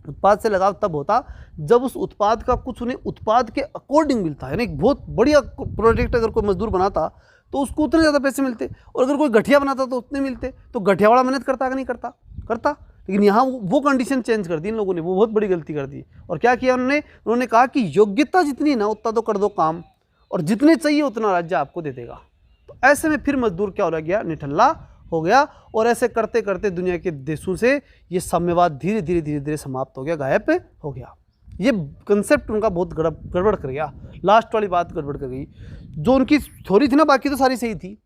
उत्पाद से लगाव तब होता जब उस उत्पाद का कुछ उन्हें उत्पाद के अकॉर्डिंग मिलता है। यानी एक बहुत बढ़िया प्रोडक्ट अगर कोई मजदूर बनाता तो उसको उतने ज़्यादा पैसे मिलते, और अगर कोई घटिया बनाता तो उतने मिलते। तो घटिया वाला मेहनत करता कि नहीं करता? करता। लेकिन यहाँ वो कंडीशन चेंज कर दी इन लोगों ने, वो बहुत बड़ी गलती कर दी। और क्या किया उन्होंने कहा कि योग्यता जितनी ना उतना तो कर दो काम, और जितने चाहिए उतना राज्य आपको दे देगा। तो ऐसे में फिर मजदूर क्या हो गया? निठल्ला हो गया। और ऐसे करते करते दुनिया के देशों से ये साम्यवाद धीरे धीरे समाप्त हो गया, गायब हो गया। ये कंसेप्ट उनका बहुत गड़बड़ कर गया। लास्ट वाली बात गड़बड़ कर गई। जो उनकी थ्योरी थी ना, बाकी तो सारी सही थी,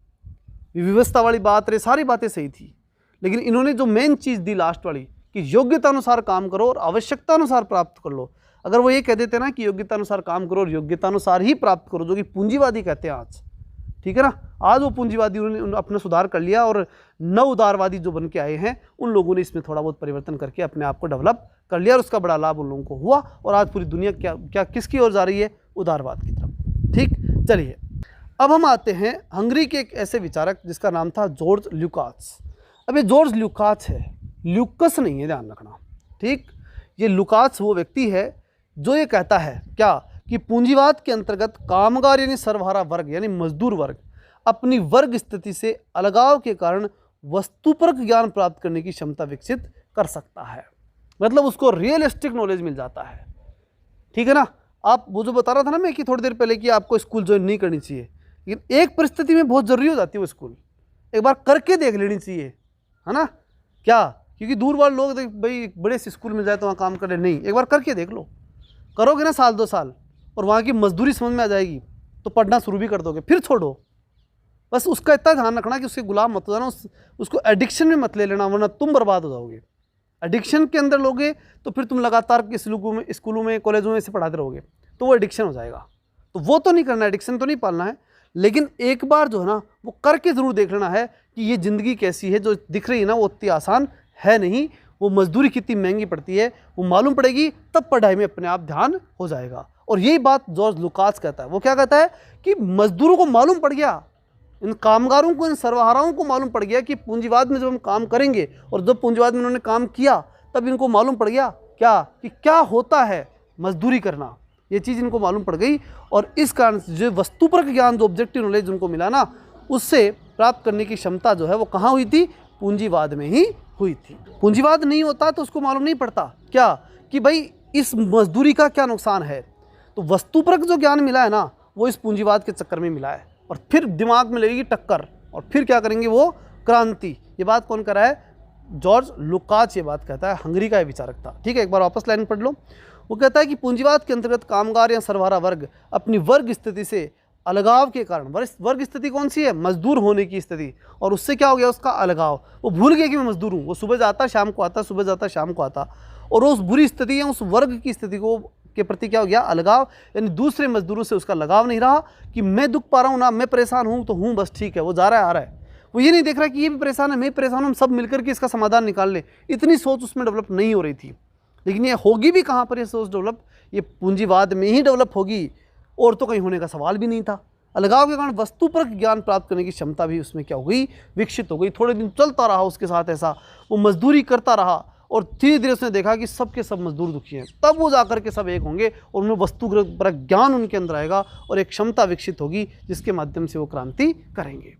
व्यवस्था वाली बात रहे, सारी बातें सही थी। लेकिन इन्होंने जो मेन चीज़ दी लास्ट वाली कि योग्यता अनुसार काम करो और आवश्यकता अनुसार प्राप्त कर लो, अगर वो ये कह देते ना कि योग्यता अनुसार काम करो और योग्यता अनुसार ही प्राप्त करो, जो कि पूंजीवादी कहते हैं आज, ठीक है ना, आज वो पूंजीवादी उन्होंने अपना सुधार कर लिया, और नव उदारवादी जो बन के आए हैं उन लोगों ने इसमें थोड़ा बहुत परिवर्तन करके अपने आप को डेवलप कर लिया, और उसका बड़ा लाभ उन लोगों को हुआ। और आज पूरी दुनिया क्या किसकी ओर जा रही है? उदारवाद की तरफ। ठीक, चलिए अब हम आते हैं हंगरी के एक ऐसे विचारक जिसका नाम था जॉर्ज ल्यूकास। अब ये जॉर्ज ल्यूकास है, ल्यूकस नहीं है, ध्यान रखना। ठीक, ये लुकास वो व्यक्ति है जो ये कहता है क्या कि पूंजीवाद के अंतर्गत कामगार यानी सर्वहारा वर्ग यानी मजदूर वर्ग अपनी वर्ग स्थिति से अलगाव के कारण वस्तुपरक ज्ञान प्राप्त करने की क्षमता विकसित कर सकता है। मतलब उसको रियलिस्टिक नॉलेज मिल जाता है। ठीक है ना। आप वो जो बता रहा था ना मैं कि थोड़ी देर पहले कि आपको स्कूल ज्वाइन नहीं करनी चाहिए, लेकिन एक परिस्थिति में बहुत ज़रूरी हो जाती है वो स्कूल एक बार करके देख लेनी चाहिए, है ना। क्या? क्योंकि दूर वाले लोग भाई बड़े से स्कूल मिल जाए तो वहाँ काम करे, नहीं, एक बार करके देख लो। करोगे ना साल 2 साल और वहाँ की मजदूरी समझ में आ जाएगी तो पढ़ना शुरू भी कर दोगे, फिर छोड़ो। बस उसका इतना ध्यान रखना कि उसके गुलाम मत हो जाना, उसको एडिक्शन में मत ले लेना, वरना तुम बर्बाद हो जाओगे। एडिक्शन के अंदर लोगे तो फिर तुम लगातार स्कूलों में कॉलेजों में से पढ़ाते रहोगे तो वो एडिक्शन हो जाएगा। तो वो तो नहीं करना, एडिक्शन तो नहीं पालना है, लेकिन एक बार जो है ना वो करके ज़रूर देख लेना है कि ये ज़िंदगी कैसी है। जो दिख रही है ना वो उतनी आसान है नहीं, वो मजदूरी कितनी महंगी पड़ती है वो मालूम पड़ेगी, तब पढ़ाई में अपने आप ध्यान हो जाएगा। और यही बात जॉर्ज लुकास कहता है। वो क्या कहता है कि मजदूरों को मालूम पड़ गया, इन कामगारों को, इन सर्वहाराओं को मालूम पड़ गया कि पूंजीवाद में जब हम काम करेंगे, और जब पूंजीवाद में उन्होंने काम किया तब इनको मालूम पड़ गया क्या कि क्या होता है मजदूरी करना, ये चीज़ इनको मालूम पड़ गई। और इस कारण से जो वस्तुपरक ज्ञान, जो ऑब्जेक्टिव नॉलेज उनको मिला ना, उससे प्राप्त करने की क्षमता जो है वो कहाँ हुई थी? पूंजीवाद में ही हुई थी। पूंजीवाद नहीं होता तो उसको मालूम नहीं पड़ता क्या कि भाई इस मजदूरी का क्या नुकसान है। तो वस्तुपरक जो ज्ञान मिला है ना, वो इस पूंजीवाद के चक्कर में मिला है, और फिर दिमाग में लगेगी टक्कर, और फिर क्या करेंगे वो? क्रांति। ये बात कौन कर रहा है? जॉर्ज लुकाच ये बात कहता है, हंगरी का विचारक था। ठीक है, एक बार वापस लाइन पढ़ लो। वो कहता है कि पूंजीवाद के अंतर्गत कामगार या सर्वहारा वर्ग अपनी वर्ग स्थिति से अलगाव के कारण, वर्ग स्थिति कौन सी है? मजदूर होने की स्थिति, और उससे क्या हो गया? उसका अलगाव। वो भूल गया कि मैं मजदूर हूँ। वो सुबह जाता शाम को आता, सुबह जाता शाम को आता, और उस बुरी स्थिति या उस वर्ग की स्थिति को के प्रति क्या हो गया? अलगाव। यानी दूसरे मजदूरों से उसका लगाव नहीं रहा कि मैं दुख पा रहा हूँ ना, मैं परेशान हूँ तो हूँ, बस ठीक है, वो जा रहा है आ रहा है। वो ये नहीं देख रहा कि ये भी परेशान है, मैं परेशान हूँ, हम सब मिलकर के इसका समाधान निकाल लें। इतनी सोच उसमें डेवलप नहीं हो रही थी। लेकिन ये होगी भी कहाँ पर ये सोच डेवलप? ये पूंजीवाद में ही डेवलप होगी, और तो कहीं होने का सवाल भी नहीं था। अलगाव के कारण वस्तुपरक ज्ञान प्राप्त करने की क्षमता भी उसमें क्या हो गई? विकसित हो गई। थोड़े दिन चलता रहा उसके साथ ऐसा, वो मजदूरी करता रहा, और धीरे धीरे उसने देखा कि सबके सब मजदूर दुखी हैं। तब वो जाकर के सब एक होंगे, और उनमें वस्तुपरक ज्ञान उनके अंदर आएगा, और एक क्षमता विकसित होगी जिसके माध्यम से वो क्रांति करेंगे।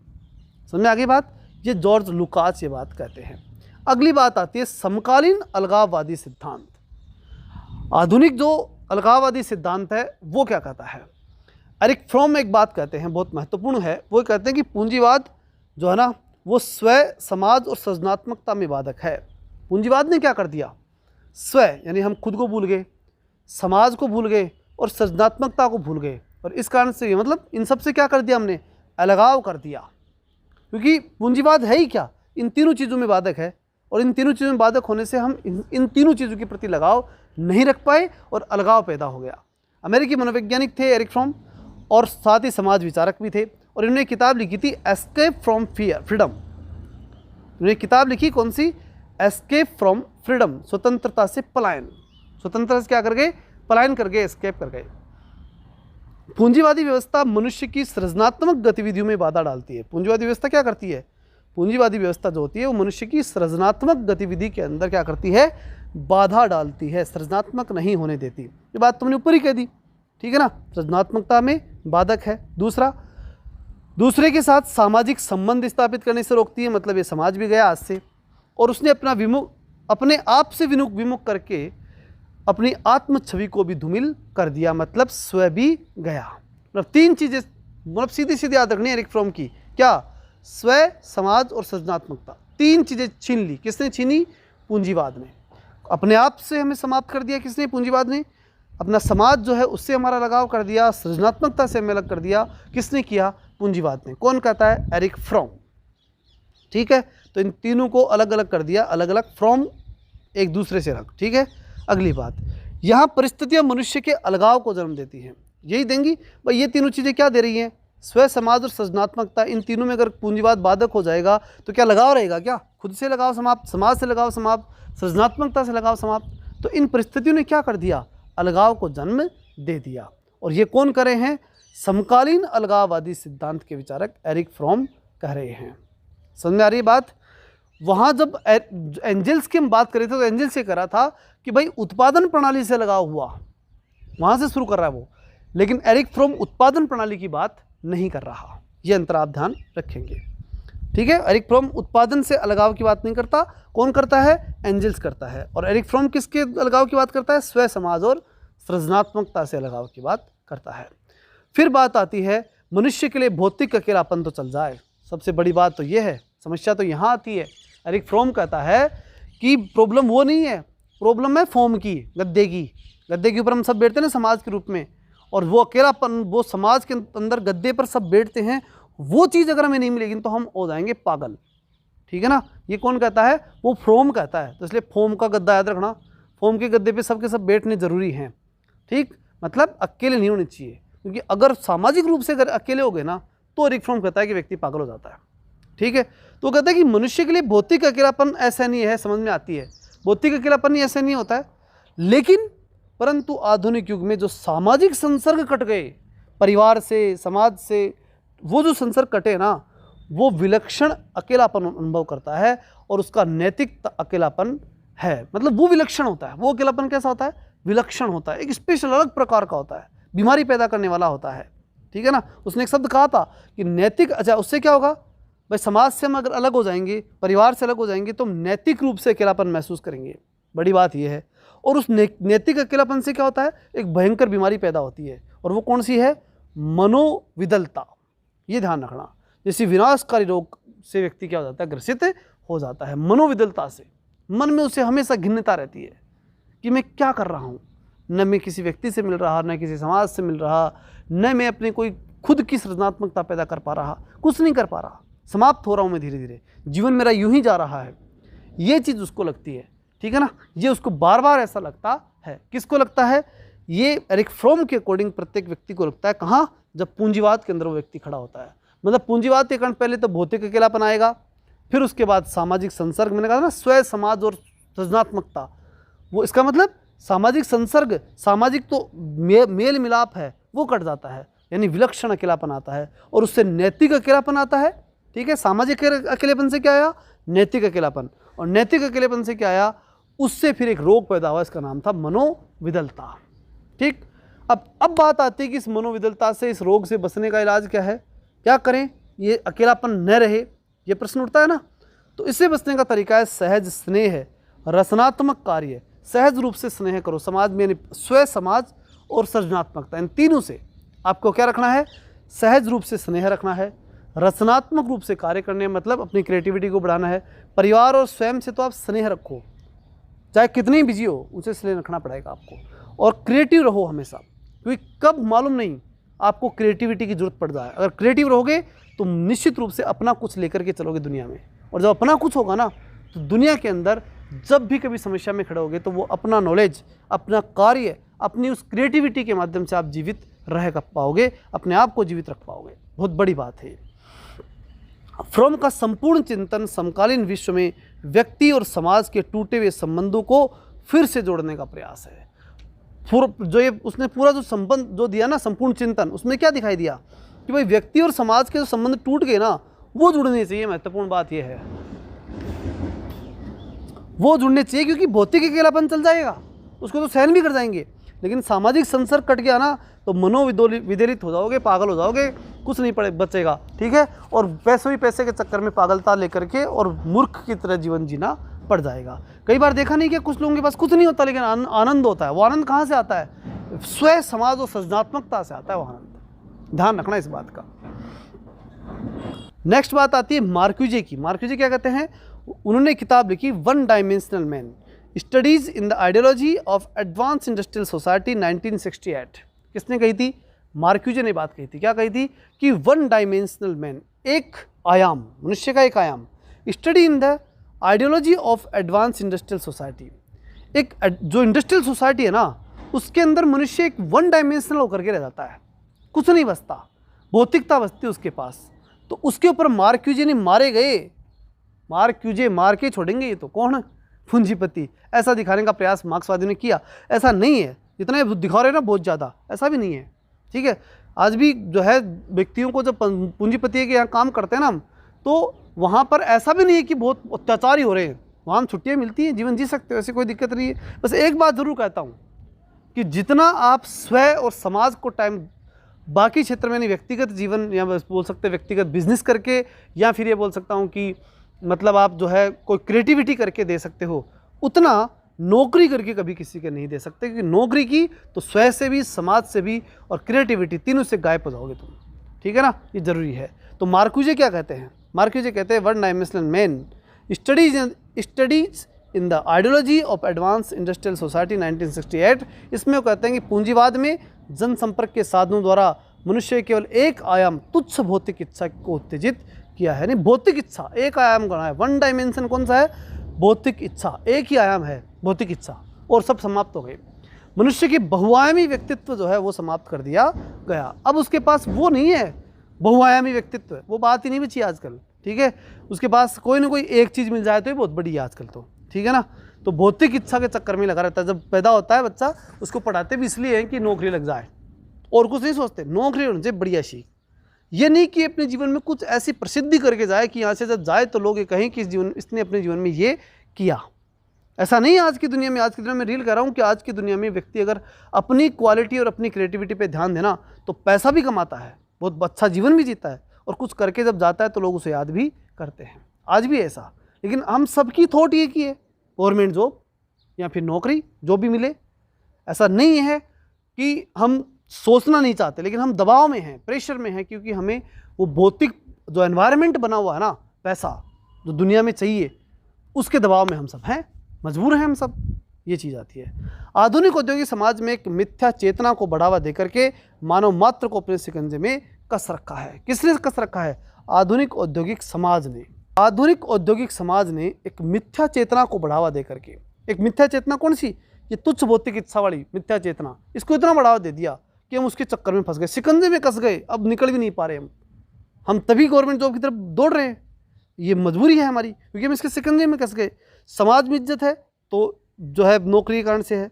समझ में आ गई बात? ये जॉर्ज लुकास ये बात कहते हैं। अगली बात आती है समकालीन अलगाववादी सिद्धांत। आधुनिक जो अलगाववादी सिद्धांत है वो क्या कहता है? एरिक फ्रॉम एक बात कहते हैं, बहुत महत्वपूर्ण है। वो कहते हैं कि पूंजीवाद जो है ना, वो स्वयं, समाज और सृजनात्मकता में बाधक है। पूंजीवाद ने क्या कर दिया? स्वयं यानी हम खुद को भूल गए, समाज को भूल गए, और सृजनात्मकता को भूल गए, और इस कारण से मतलब इन सब से क्या कर दिया हमने? अलगाव कर दिया। क्योंकि पूंजीवाद है ही क्या? इन तीनों चीज़ों में बाधक है, और इन तीनों चीज़ों में बाधक होने से हम इन तीनों चीज़ों के प्रति लगाव नहीं रख पाए, और अलगाव पैदा हो गया। अमेरिकी मनोवैज्ञानिक थे एरिक फ्रॉम, और साथ ही समाज विचारक भी थे, और इन्होंने किताब लिखी थी एस्केप फ्रॉम फ्रीडम। इन्होंने किताब लिखी कौन सी? एस्केप फ्रॉम फ्रीडम, स्वतंत्रता से पलायन। स्वतंत्रता से क्या कर गए? पलायन कर गए, एस्केप कर गए। पूंजीवादी व्यवस्था मनुष्य की सृजनात्मक गतिविधियों में बाधा डालती है। पूंजीवादी व्यवस्था क्या करती है? पूंजीवादी व्यवस्था जो होती है वो मनुष्य की सृजनात्मक गतिविधि के अंदर क्या करती है? बाधा डालती है, सृजनात्मक नहीं होने देती। ये बात तुमने ऊपर ही कह दी, ठीक है ना? सृजनात्मकता में बाधक है। दूसरा, दूसरे के साथ सामाजिक संबंध स्थापित करने से रोकती है। मतलब ये समाज भी गया आज से, और उसने अपने आप से विमुख करके अपनी आत्म छवि को भी धूमिल कर दिया। मतलब स्वयं भी गया। मतलब तीन चीज़ें, मतलब सीधी सीधी याद रखनी है एरिक फ्रॉम की। क्या? स्वयं, समाज और सृजनात्मकता। तीन चीज़ें छीन ली। किसने छीनी? पूंजीवाद ने। अपने आप से हमें समाप्त कर दिया किसने? पूंजीवाद ने। अपना समाज जो है उससे हमारा लगाव कर दिया, सृजनात्मकता से हमें अलग कर दिया। किसने किया? पूंजीवाद ने। कौन कहता है? Eric from. ठीक है, तो इन तीनों को अलग अलग कर दिया, अलग अलग, फ्रॉम एक दूसरे से अलग। ठीक है, अगली बात, यहाँ परिस्थितियाँ मनुष्य के अलगाव को जन्म देती हैं। यही देंगी भाई, ये तीनों चीज़ें क्या दे रही हैं? स्व, समाज और सृजनात्मकता। इन तीनों में अगर पूंजीवाद बाधक हो जाएगा तो क्या लगाव रहेगा? क्या खुद से लगाव समाप्त, समाज से लगाव समाप्त, सृजनात्मकता से लगाव समाप्त। तो इन परिस्थितियों ने क्या कर दिया? अलगाव को जन्म दे दिया। और ये कौन कर रहे हैं? समकालीन अलगाववादी सिद्धांत के विचारक एरिक फ्रॉम कह रहे हैं। समझ में आ रही है बात? वहाँ जब एंजल्स की हम बात कर रहे थे तो एंजल्स से करा था कि भाई उत्पादन प्रणाली से लगाव हुआ, वहाँ से शुरू कर रहा है वो। लेकिन एरिक फ्रॉम उत्पादन प्रणाली की बात नहीं कर रहा। ये अंतर आप ध्यान रखेंगे। ठीक है, एरिक फ्रॉम उत्पादन से अलगाव की बात नहीं करता। कौन करता है? एंजल्स करता है। और एरिक फ्रॉम किसके अलगाव की बात करता है? स्व, समाज और सृजनात्मकता से अलगाव की बात करता है। फिर बात आती है मनुष्य के लिए भौतिक अकेलापन तो चल जाए। सबसे बड़ी बात तो ये है, समस्या तो यहाँ आती है। एरिक फ्रॉम कहता है कि प्रॉब्लम वो नहीं है, प्रॉब्लम है फॉर्म की, गद्दे की। गद्दे के ऊपर हम सब बैठते हैं ना समाज के रूप में, और वो अकेलापन, वो समाज के अंदर गद्दे पर सब बैठते हैं, वो चीज़ अगर हमें नहीं मिलेगी तो हम हो जाएंगे पागल। ठीक है ना? ये कौन कहता है? वो फ्रॉम कहता है। तो इसलिए फॉर्म का गद्दा याद रखना, फॉर्म के गद्दे पे सबके सब बैठने जरूरी हैं। ठीक, मतलब अकेले नहीं होने चाहिए, क्योंकि अगर सामाजिक रूप से अगर अकेले हो गए ना तो एरिक फ्रॉम कहता है कि व्यक्ति पागल हो जाता है। ठीक है, तो कहता है कि मनुष्य के लिए भौतिक अकेलापन ऐसा नहीं है, समझ में आती है, भौतिक अकेलापन ही ऐसे नहीं होता है, लेकिन परंतु आधुनिक युग में जो सामाजिक संसर्ग कट गए, परिवार से, समाज से, वो जो संसर्ग कटे ना, वो विलक्षण अकेलापन अनुभव करता है और उसका नैतिक अकेलापन है, मतलब वो विलक्षण होता है। वो अकेलापन कैसा होता है? विलक्षण होता है, एक स्पेशल अलग प्रकार का होता है, बीमारी पैदा करने वाला होता है। ठीक है ना। उसने एक शब्द कहा था कि नैतिक, अच्छा उससे क्या होगा भाई, समाज से हम अगर अलग हो जाएंगे, परिवार से अलग हो जाएंगे, तो हम नैतिक रूप से अकेलापन महसूस करेंगे। बड़ी बात यह है। और उस नैतिक अकेलापन से क्या होता है? एक भयंकर बीमारी पैदा होती है, और वो कौन सी है? मनोविदलता। ये ध्यान रखना, जैसे विनाशकारी रोग से व्यक्ति क्या हो जाता है? ग्रसित हो जाता है मनोविदलता से। मन में उसे हमेशा घिन्नता रहती है कि मैं क्या कर रहा हूँ, न मैं किसी व्यक्ति से मिल रहा, न किसी समाज से मिल रहा, न मैं अपनी कोई खुद की सृजनात्मकता पैदा कर पा रहा, कुछ नहीं कर पा रहा, समाप्त हो रहा हूँ मैं धीरे धीरे, जीवन मेरा यूं ही जा रहा है। ये चीज़ उसको लगती है। ठीक है ना। ये उसको बार बार ऐसा लगता है। किसको लगता है? ये एरिक फ्रोम के अकॉर्डिंग प्रत्येक व्यक्ति को लगता है। कहाँ? जब पूंजीवाद के अंदर वो व्यक्ति खड़ा होता है। मतलब पूंजीवाद के कारण पहले तो भौतिक अकेलापन आएगा, फिर उसके बाद सामाजिक संसर्ग, मैंने कहा ना स्वयं, समाज और सृजनात्मकता, वो इसका मतलब सामाजिक संसर्ग, सामाजिक तो मेल मिलाप है, वो कट जाता है, यानी विलक्षण अकेलापन आता है, और उससे नैतिक अकेलापन आता है। ठीक है। सामाजिक अकेलेपन से क्या आया? नैतिक अकेलापन। और नैतिक अकेलेपन से क्या आया? उससे फिर एक रोग पैदा हुआ, इसका नाम था मनोविदलता। ठीक। अब बात आती है कि इस मनोविदलता से, इस रोग से बचने का इलाज क्या है? क्या करें? ये अकेलापन न रहे, ये प्रश्न उठता है ना। तो इससे बचने का तरीका है सहज स्नेह, रचनात्मक कार्य। सहज रूप से स्नेह करो समाज में, यानी स्वयं, समाज और सृजनात्मकता, इन तीनों से आपको क्या रखना है? सहज रूप से स्नेह रखना है, रचनात्मक रूप से कार्य करने, मतलब अपनी क्रिएटिविटी को बढ़ाना है। परिवार और स्वयं से तो आप स्नेह रखो, चाहे कितनी बिजी हो, उसे स्नेह रखना पड़ेगा आपको। और क्रिएटिव रहो हमेशा, क्योंकि कब मालूम नहीं आपको क्रिएटिविटी की जरूरत पड़ जाए। अगर क्रिएटिव रहोगे तो निश्चित रूप से अपना कुछ लेकर के चलोगे दुनिया में, और जब अपना कुछ होगा ना, तो दुनिया के अंदर जब भी कभी समस्या में खड़े होगे, तो वो अपना नॉलेज, अपना कार्य, अपनी उस क्रिएटिविटी के माध्यम से आप जीवित रह पाओगे, अपने आप को जीवित रख पाओगे। बहुत बड़ी बात है। फ्रोम का संपूर्ण चिंतन समकालीन विश्व में व्यक्ति और समाज के टूटे हुए संबंधों को फिर से जोड़ने का प्रयास है। जो ये उसने पूरा जो संबंध जो दिया ना, संपूर्ण चिंतन, उसमें क्या दिखाई दिया कि भाई व्यक्ति और समाज के जो संबंध टूट गए ना, वो जुड़ने चाहिए। महत्वपूर्ण बात यह है, वो जुड़ने चाहिए, क्योंकि भौतिक अकेलापन चल जाएगा, उसको तो सहन भी कर जाएंगे, लेकिन सामाजिक संसर्ग कट गया ना, तो मनोविदलित हो जाओगे, पागल हो जाओगे, कुछ नहीं पड़े बचेगा। ठीक है। और पैसों ही पैसे के चक्कर में पागलता लेकर के और मूर्ख की तरह जीवन जीना पड़ जाएगा। कई बार देखा नहीं कि कुछ लोगों के पास कुछ नहीं होता, लेकिन आनंद होता है। वो आनंद कहाँ से आता है? स्वयं, समाज और सृजनात्मकता से आता है वो आनंद। ध्यान रखना इस बात का। नेक्स्ट बात आती है मार्क्यूजे की। मार्क्यूजे क्या कहते हैं? उन्होंने किताब लिखी one dimensional man, studies in the ideology of advance industrial society 1968। किसने कही थी? मार्क्यूजे ने बात कही थी। क्या कही थी? कि वन डायमेंशनल मैन, एक आयाम, मनुष्य का एक आयाम, study in the ideology of advance industrial society. एक जो इंडस्ट्रियल सोसाइटी है ना, उसके अंदर मनुष्य एक वन डायमेंशनल होकर के रह जाता है, कुछ नहीं बचता, भौतिकता बचती है उसके पास। तो उसके ऊपर मार्क्यूजे ने मारे गए। मार्क्यूजे मार के छोड़ेंगे ये तो कौन? पूंजीपति। ऐसा दिखाने का प्रयास मार्क्सवादियों ने किया। ऐसा नहीं है, जितना दिखा रहे ना बहुत ज़्यादा, ऐसा भी नहीं है। ठीक है। आज भी जो है व्यक्तियों को जब पूंजीपति के यहाँ काम करते हैं ना हम, तो वहाँ पर ऐसा भी नहीं है कि बहुत अत्याचार ही हो रहे हैं। वहाँ छुट्टियाँ मिलती हैं, जीवन जी सकते हो, ऐसी कोई दिक्कत नहीं है। बस एक बात ज़रूर कहता हूँ कि जितना आप स्वयं और समाज को टाइम बाकी क्षेत्र में, नहीं व्यक्तिगत जीवन, या बस बोल सकते हैं व्यक्तिगत बिजनेस करके, या फिर ये बोल सकता हूँ कि मतलब आप जो है कोई क्रिएटिविटी करके दे सकते हो, उतना नौकरी करके कभी किसी के नहीं दे सकते। क्योंकि नौकरी की तो स्वयं से भी, समाज से भी और क्रिएटिविटी, तीनों से गायब हो जाओगे तुम। ठीक है ना। ये जरूरी है। तो मार्क्यूजे क्या कहते हैं? मार्क्यूजे कहते हैं one dimensional man, studies in the ideology of advance industrial society 1968। इसमें वो कहते हैं कि पूंजीवाद में जनसंपर्क के साधनों द्वारा मनुष्य केवल एक आयाम, तुच्छ भौतिक इच्छा को उत्तेजित किया है। नहीं, भौतिक इच्छा एक आयाम गणा है। वन डायमेंशन कौन सा है? भौतिक इच्छा, एक ही आयाम है भौतिक इच्छा, और सब समाप्त हो गए। मनुष्य की बहुआयामी व्यक्तित्व जो है वो समाप्त कर दिया गया। अब उसके पास वो नहीं है बहुआयामी व्यक्तित्व, वो बात ही नहीं बची आजकल। ठीक है। उसके पास कोई ना कोई एक चीज़ मिल जाए तो ये बहुत बड़ी है आजकल तो। ठीक है ना। तो भौतिक इच्छा के चक्कर में लगा रहता है। जब पैदा होता है बच्चा, उसको पढ़ाते भी इसलिए हैं कि नौकरी लग जाए, और कुछ नहीं सोचते, नौकरी होनी चाहिए बढ़िया सी। ये नहीं कि अपने जीवन में कुछ ऐसी प्रसिद्धि करके जाए कि यहाँ से जब जाए तो लोग ये कहें कि इसने अपने जीवन में ये किया। ऐसा नहीं है आज की दुनिया में। आज की दुनिया में रील कर रहा हूँ कि आज की दुनिया में व्यक्ति अगर अपनी क्वालिटी और अपनी क्रिएटिविटी पे ध्यान देना तो पैसा भी कमाता है, बहुत अच्छा जीवन भी जीता है, और कुछ करके जब जाता है तो लोग उसे याद भी करते हैं। आज भी ऐसा। लेकिन हम सबकी थॉट ये की है गवर्नमेंट जॉब या फिर नौकरी जो भी मिले। ऐसा नहीं है कि हम सोचना नहीं चाहते, लेकिन हम दबाव में हैं, प्रेशर में हैं, क्योंकि हमें वो भौतिक जो एनवायरनमेंट बना हुआ है ना, पैसा जो दुनिया में चाहिए, उसके दबाव में हम सब हैं, मजबूर हैं हम सब। ये चीज़ आती है। आधुनिक औद्योगिक समाज में एक मिथ्या चेतना को बढ़ावा देकर के मानव मात्र को अपने शिकंजे में कस रखा है। किसने कस रखा है? आधुनिक औद्योगिक समाज ने। आधुनिक औद्योगिक समाज ने एक मिथ्या चेतना को बढ़ावा देकर के, एक मिथ्या चेतना कौन सी? ये तुच्छ भौतिक इच्छा वाली मिथ्या चेतना, इसको इतना बढ़ावा दे दिया कि हम उसके चक्कर में फंस गए, शिकंजे में कस गए, अब निकल भी नहीं पा रहे हम तभी गवर्नमेंट जॉब की तरफ दौड़ रहे हैं। ये मजबूरी है हमारी, क्योंकि हम इसके शिकंजे में कस गए। समाज में इज्जत है तो जो है नौकरी के कारण से है,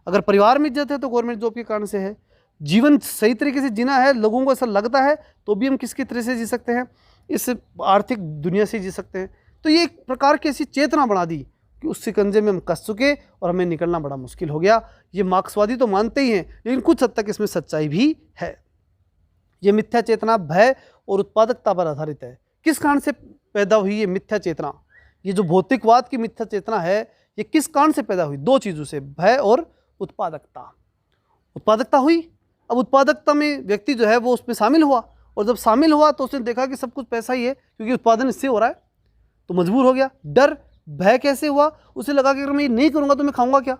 अगर परिवार में इज्जत है तो गवर्नमेंट जॉब के कारण से है। जीवन सही तरीके से जीना है, लोगों को ऐसा लगता है तो भी हम किसकी तरह से जी सकते हैं? इस आर्थिक दुनिया से जी सकते हैं। तो ये एक प्रकार की ऐसी चेतना बना दी कि उस शिकंजे में हम कस चुके और हमें निकलना बड़ा मुश्किल हो गया। ये मार्क्सवादी तो मानते ही हैं, लेकिन कुछ हद तक इसमें सच्चाई भी है। ये मिथ्या चेतना भय और उत्पादकता पर आधारित है। किस कारण से पैदा हुई ये मिथ्या चेतना? ये जो भौतिकवाद की मिथ्या चेतना है, ये किस कारण से पैदा हुई? दो चीज़ों से, भय और उत्पादकता। उत्पादकता हुई, अब उत्पादकता में व्यक्ति जो है वो उसमें शामिल हुआ, और जब शामिल हुआ तो उसने देखा कि सब कुछ पैसा ही है, क्योंकि उत्पादन इससे हो रहा है, तो मजबूर हो गया। डर, भय कैसे हुआ? उसे लगा कि अगर मैं ये नहीं करूँगा तो मैं खाऊंगा क्या?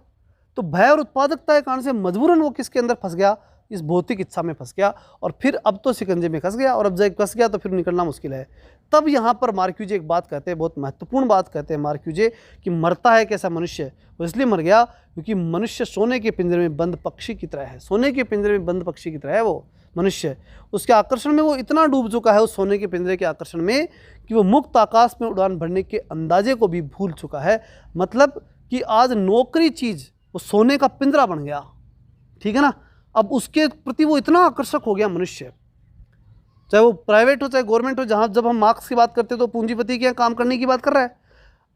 तो भय और उत्पादकता के कारण से मजबूरन वो किसके अंदर फंस गया? इस भौतिक इच्छा में फंस गया, और फिर अब तो शिकंजे में फंस गया, और अब जब फंस गया तो फिर निकलना मुश्किल है। तब यहाँ पर मार्क्यूजे एक बात कहते हैं, बहुत महत्वपूर्ण बात कहते हैं मार्क्यूजे, कि मरता है कैसा मनुष्य? वो इसलिए मर गया क्योंकि मनुष्य सोने के पिंजरे में बंद पक्षी की तरह है। सोने के पिंजरे में बंद पक्षी की तरह है वो मनुष्य। उसके आकर्षण में वो इतना डूब चुका है, उस सोने के पिंजरे के आकर्षण में, कि वो मुक्त आकाश में उड़ान भरने के अंदाजे को भी भूल चुका है। मतलब कि आज नौकरी चीज़ वो सोने का पिंजरा बन गया, ठीक है ना। अब उसके प्रति वो इतना आकर्षक हो गया मनुष्य, चाहे वो प्राइवेट हो चाहे गवर्नमेंट हो। जहाँ जब हम मार्क्स की बात करते हैं तो पूंजीपति के यहाँ काम करने की बात कर रहा है,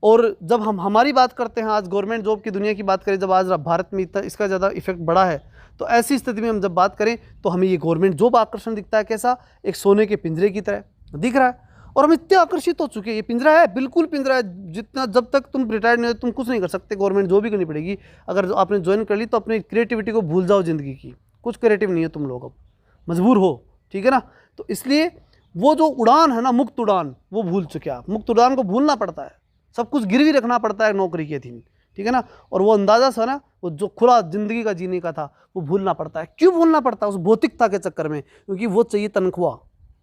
और जब हम हमारी बात करते हैं, आज गवर्नमेंट जॉब की दुनिया की बात करें, जब आज भारत में इसका ज़्यादा इफेक्ट बड़ा है, तो ऐसी स्थिति में हम जब बात करें तो हमें ये गवर्नमेंट जॉब आकर्षण दिखता है कैसा? एक सोने के पिंजरे की तरह दिख रहा है, और हम इतने आकर्षित हो चुके हैं। ये पिंजरा है, बिल्कुल पिंजरा है। जितना जब तक तुम रिटायर्ड नहीं हो तुम कुछ नहीं कर सकते, गवर्नमेंट जॉब ही करनी पड़ेगी। अगर आपने ज्वाइन कर ली तो अपनी क्रिएटिविटी को भूल जाओ, ज़िंदगी की कुछ क्रिएटिव नहीं है तुम लोग, अब मजबूर हो, ठीक है ना। तो इसलिए वो जो उड़ान है ना, मुक्त उड़ान, वो भूल चुके आप। मुक्त उड़ान को भूलना पड़ता है, सब कुछ गिरवी रखना पड़ता है नौकरी के अधीन, ठीक है ना। और वो अंदाज़ा सा ना, वो जो खुला ज़िंदगी का जीने का था, वो भूलना पड़ता है। क्यों भूलना पड़ता है? उस भौतिकता के चक्कर में, क्योंकि वो चाहिए तनख्वाह,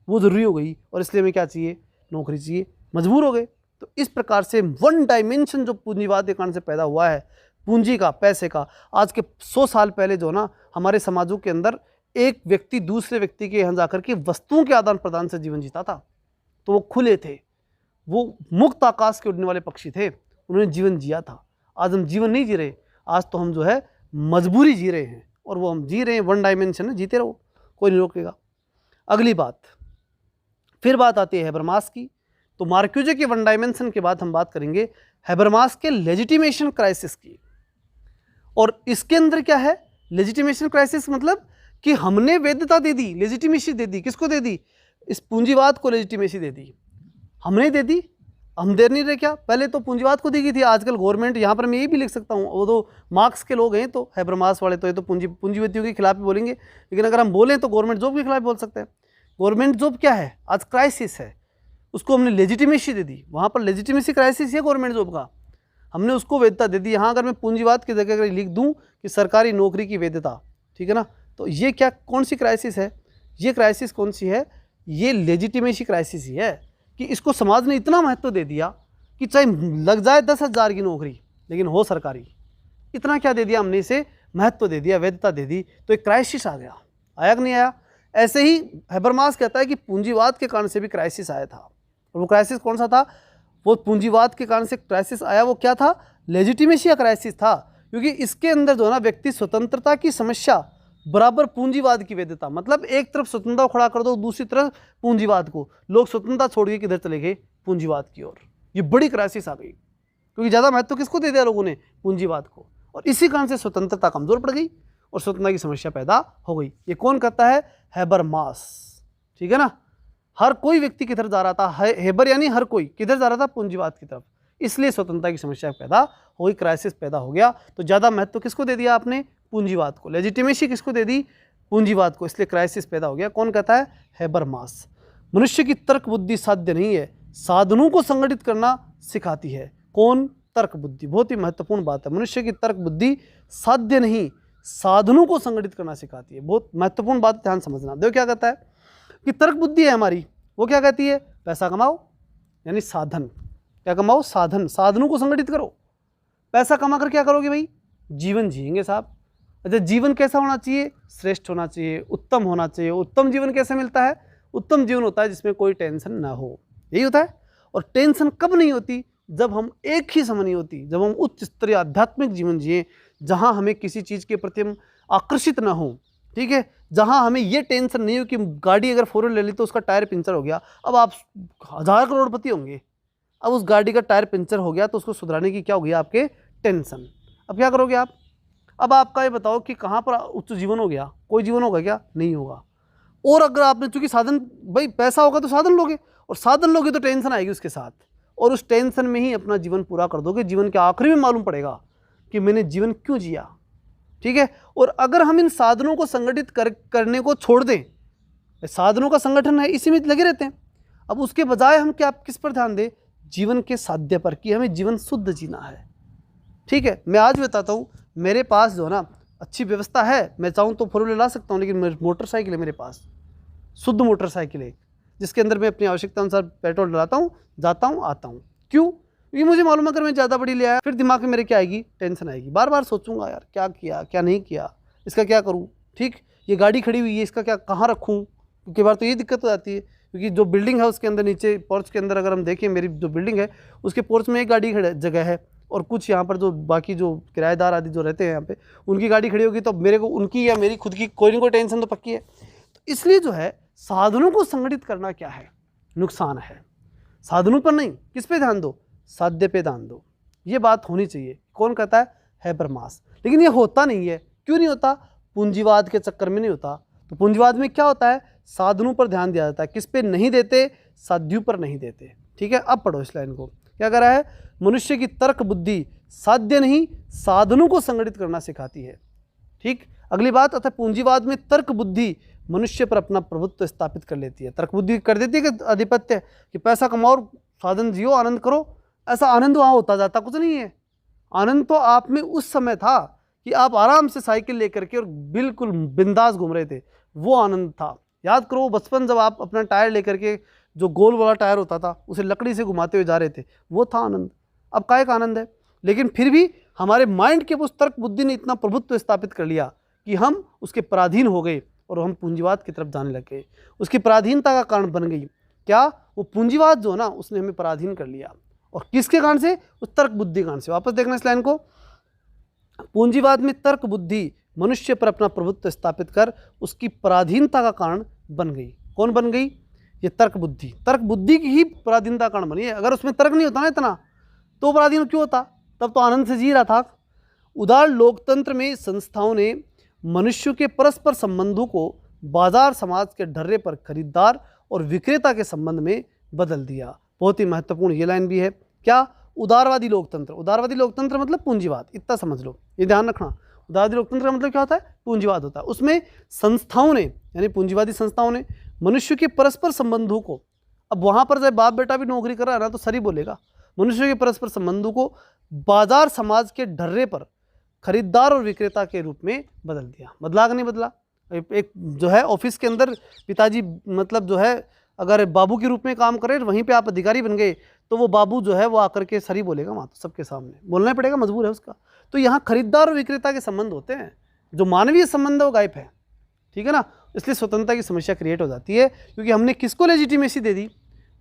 वो ज़रूरी हो गई, और इसलिए हमें क्या चाहिए? नौकरी चाहिए, मजबूर हो गए। तो इस प्रकार से वन डायमेंशन जो पूंजीवाद के कारण से पैदा हुआ है, पूंजी का, पैसे का। आज के 100 साल पहले जो ना हमारे समाजों के अंदर एक व्यक्ति दूसरे व्यक्ति के यहाँ जाकर के वस्तुओं के आदान प्रदान से जीवन जीता था, तो वो खुले थे, वो मुक्त आकाश के उड़ने वाले पक्षी थे, उन्होंने जीवन जिया था। आज हम जीवन नहीं जी रहे, आज तो हम जो है मजबूरी जी रहे हैं, और वो हम जी रहे हैं वन डायमेंशन में। जीते रहो, कोई नहीं रोकेगा। अगली बात, फिर बात आती है हैबरमास की। तो मार्क्यूजे के वन डायमेंशन के बाद हम बात करेंगे हैबरमास के लेजिटिमेशन क्राइसिस की। और इसके अंदर क्या है? लेजिटिमेशन क्राइसिस मतलब कि हमने वैधता दे दी, लेजिटिमेसी दे दी। किसको दे दी? इस पूंजीवाद को लेजिटिमेसी दे दी। हमने दे दी, हम दे नहीं रहे क्या? पहले तो पूंजीवाद को दी गई थी, आजकल गवर्नमेंट, यहाँ पर मैं ये भी लिख सकता हूँ, वो तो मार्क्स के लोग हैं, तो हैबरमास वाले तो ये तो पूंजीपतियों के खिलाफ ही बोलेंगे, लेकिन अगर हम बोलें तो गवर्नमेंट जॉब के खिलाफ बोल सकते हैं। गवर्नमेंट जॉब क्या है? आज क्राइसिस है, उसको हमने लेजिटिमेसी दे दी। वहाँ पर लेजिटिमेसी क्राइसिस है गवर्नमेंट जॉब का, हमने उसको वैधता दे दी। यहाँ अगर मैं पूंजीवाद की जगह अगर लिख दूँ कि सरकारी नौकरी की वैधता, ठीक है ना, तो ये क्या, कौन सी क्राइसिस है? ये क्राइसिस कौन सी है? ये लेजिटिमेसी क्राइसिस ही है, कि इसको समाज ने इतना महत्व दे दिया कि चाहे लग जाए 10,000 की नौकरी, लेकिन हो सरकारी। इतना क्या दे दिया हमने? इसे महत्व दे दिया, वैधता दे दी, तो एक क्राइसिस आ गया। आया कि नहीं आया? ऐसे ही हैबरमास कहता है कि पूंजीवाद के कारण से भी क्राइसिस आया था, और वो क्राइसिस कौन सा था? वो पूंजीवाद के कारण से क्राइसिस आया, वो क्या था? लेजिटिमेसी का क्राइसिस था, क्योंकि इसके अंदर जो है ना व्यक्ति स्वतंत्रता की समस्या बराबर पूंजीवाद की वैधता, मतलब एक तरफ स्वतंत्रता को खड़ा कर दो, दूसरी तरफ पूंजीवाद को, लोग स्वतंत्रता छोड़ के किधर चले गए, पूंजीवाद की ओर। ये बड़ी क्राइसिस आ गई, क्योंकि ज़्यादा महत्व किसको दे दिया लोगों ने, पूंजीवाद को, और इसी कारण से स्वतंत्रता कमजोर पड़ गई और स्वतंत्रता की समस्या पैदा हो गई। ये कौन कहता है, हैबरमास, ठीक है ना। हर कोई व्यक्ति किधर जा रहा था, हेबर यानी हर कोई किधर जा रहा था, पूंजीवाद की तरफ, इसलिए स्वतंत्रता की समस्या पैदा हो गई, क्राइसिस पैदा हो गया। तो ज़्यादा महत्व किसको दे दिया आपने, पूंजीवाद को, लेजिटिमेसी किसको दे दी, पूंजीवाद को, इसलिए क्राइसिस पैदा हो गया। कौन कहता है, हैबरमास। मनुष्य की तर्क बुद्धि साध्य नहीं है, साधनों को संगठित करना सिखाती है। कौन, तर्क बुद्धि, बहुत ही महत्वपूर्ण बात है। मनुष्य की तर्क बुद्धि साध्य नहीं, साधनों को संगठित करना सिखाती है, बहुत महत्वपूर्ण बात, ध्यान समझना। देखो क्या कहता है कि तर्क बुद्धि है हमारी, वो क्या कहती है, पैसा कमाओ, यानी साधन, क्या कमाओ, साधन, साधनों को संगठित करो। पैसा कमा कर क्या करोगे भाई, जीवन जिएंगे साहब। अच्छा, जीवन कैसा होना चाहिए, श्रेष्ठ होना चाहिए, उत्तम होना चाहिए। उत्तम जीवन कैसे मिलता है, उत्तम जीवन होता है जिसमें कोई टेंशन ना हो, यही होता है। और टेंशन कब नहीं होती, जब हम एक ही समय नहीं होती, जब हम उच्च स्तरीय आध्यात्मिक जीवन जिए, जहाँ हमें किसी चीज़ के प्रति हम आकर्षित ना हो, ठीक है, जहाँ हमें ये टेंशन नहीं हो कि गाड़ी अगर 4 व्हीलर ले ली तो उसका टायर पंचर हो गया, अब आप 1000 करोड़पति होंगे, अब उस गाड़ी का टायर पंचर हो गया तो उसको सुधारने की क्या हो गई आपके, टेंशन। अब क्या करोगे आप, अब आपका ये बताओ कि कहाँ पर उच्च जीवन हो गया, कोई जीवन होगा क्या, नहीं होगा। और अगर आपने, चूंकि साधन, भाई पैसा होगा तो साधन लोगे, और साधन लोगे तो टेंशन आएगी उसके साथ, और उस टेंशन में ही अपना जीवन पूरा कर दोगे। जीवन के आखिरी में मालूम पड़ेगा कि मैंने जीवन क्यों जिया, ठीक है। और अगर हम इन साधनों को संगठित करने को छोड़ दें, साधनों का संगठन है इसी में लगे रहते हैं, अब उसके बजाय हम क्या, किस पर ध्यान दें, जीवन के साध्य पर, कि हमें जीवन शुद्ध जीना है, ठीक है। मैं आज बताता हूँ, मेरे पास जो है ना अच्छी व्यवस्था है, मैं चाहूँ तो 4 व्हीलर ला सकता हूँ, लेकिन मोटरसाइकिल है मेरे पास, शुद्ध मोटरसाइकिल है, जिसके अंदर मैं अपनी आवश्यकता अनुसार पेट्रोल डलाता हूँ, जाता हूँ, आता हूँ। क्यों, क्योंकि मुझे मालूम है अगर मैं ज़्यादा बड़ी ले आया, फिर दिमाग में मेरे क्या आएगी, टेंशन आएगी, बार बार सोचूंगा यार क्या किया, क्या नहीं किया, इसका क्या करूँ, ठीक, ये गाड़ी खड़ी हुई है, इसका क्या, कहाँ रखूँ, क्योंकि बार तो ये दिक्कत हो जाती है, क्योंकि जो बिल्डिंग है उसके अंदर नीचे पोर्च के अंदर अगर हम देखें, मेरी जो बिल्डिंग है उसके पोर्च में एक गाड़ी जगह है, और कुछ यहाँ पर जो बाकी जो किराएदार आदि जो रहते हैं यहाँ पे, उनकी गाड़ी खड़ी होगी, तो मेरे को उनकी या मेरी खुद की कोई ना कोई टेंशन तो पक्की है। तो इसलिए जो है साधनों को संगठित करना क्या है, नुकसान है। साधनों पर नहीं, किस पे ध्यान दो, साध्य पे ध्यान दो, ये बात होनी चाहिए। कौन कहता है, हैबरमास। लेकिन ये होता नहीं है, क्यों नहीं होता, पूंजीवाद के चक्कर में नहीं होता। तो पूंजीवाद में क्या होता है, साधनों पर ध्यान दिया जाता है, किस पे नहीं देते, साध्यों पर नहीं देते, ठीक है। अब पढ़ो इस लाइन को, क्या कर रहा है, मनुष्य की तर्क बुद्धि साध्य नहीं, साधनों को संगठित करना सिखाती है, ठीक। अगली बात, अतः पूंजीवाद में तर्क बुद्धि मनुष्य पर अपना प्रभुत्व स्थापित कर लेती है। तर्क बुद्धि कर देती है कि आधिपत्य, कि पैसा कमाओ, साधन जियो, आनंद करो। ऐसा आनंद वहाँ होता जाता कुछ नहीं है। आनंद तो आप में उस समय था कि आप आराम से साइकिल लेकर के और बिल्कुल बिंदास घूम रहे थे, वो आनंद था। याद करो बचपन, जब आप अपना टायर लेकर के, जो गोल वाला टायर होता था, उसे लकड़ी से घुमाते हुए जा रहे थे, वो था आनंद। अब काय का आनंद है। लेकिन फिर भी हमारे माइंड के उस तर्क बुद्धि ने इतना प्रभुत्व स्थापित कर लिया कि हम उसके पराधीन हो गए और हम पूंजीवाद की तरफ जाने लगे। उसकी पराधीनता का कारण बन गई क्या, वो पूंजीवाद जो है ना, उसने हमें पराधीन कर लिया। और किसके कारण से, उस तर्क बुद्धि कारण से। वापस देखना इस लाइन को, पूंजीवाद में तर्क बुद्धि मनुष्य पर अपना प्रभुत्व स्थापित कर उसकी पराधीनता का कारण बन गई। कौन बन गई, ये तर्क बुद्धि। तर्क बुद्धि की ही पराधीनता कारण बनी है। अगर उसमें तर्क नहीं होता ना इतना, तो पराधीन क्यों होता, तब तो आनंद से जी रहा था। उदार लोकतंत्र में संस्थाओं ने मनुष्यों के परस्पर संबंधों को बाजार समाज के ढर्रे पर खरीदार और विक्रेता के संबंध में बदल दिया। बहुत ही महत्वपूर्ण ये लाइन भी है। क्या, उदारवादी लोकतंत्र। उदारवादी लोकतंत्र मतलब पूंजीवाद, इतना समझ लो, ये ध्यान रखना। उदारवादी लोकतंत्र का मतलब क्या होता है, पूंजीवाद होता है। उसमें संस्थाओं ने, यानी पूंजीवादी संस्थाओं ने मनुष्य के परस्पर संबंधों को, अब वहाँ पर जब बाप बेटा भी नौकरी कर रहा है ना, तो सही बोलेगा, मनुष्य के परस्पर संबंधों को बाजार समाज के ढर्रे पर खरीदार और विक्रेता के रूप में बदल दिया। बदला कि नहीं बदला। एक जो है ऑफिस के अंदर पिताजी मतलब जो है अगर बाबू के रूप में काम करे, वहीं पे आप अधिकारी बन गए, तो वो बाबू जो है वो आकर के सही बोलेगा, वहाँ तो सबके सामने बोलना पड़ेगा, मजबूर है उसका। तो यहाँ खरीदार और विक्रेता के संबंध होते हैं, जो मानवीय संबंध है वो गायब है, ठीक है ना। इसलिए स्वतंत्रता की समस्या क्रिएट हो जाती है, क्योंकि हमने किसको लेजिटिमेसी दे दी,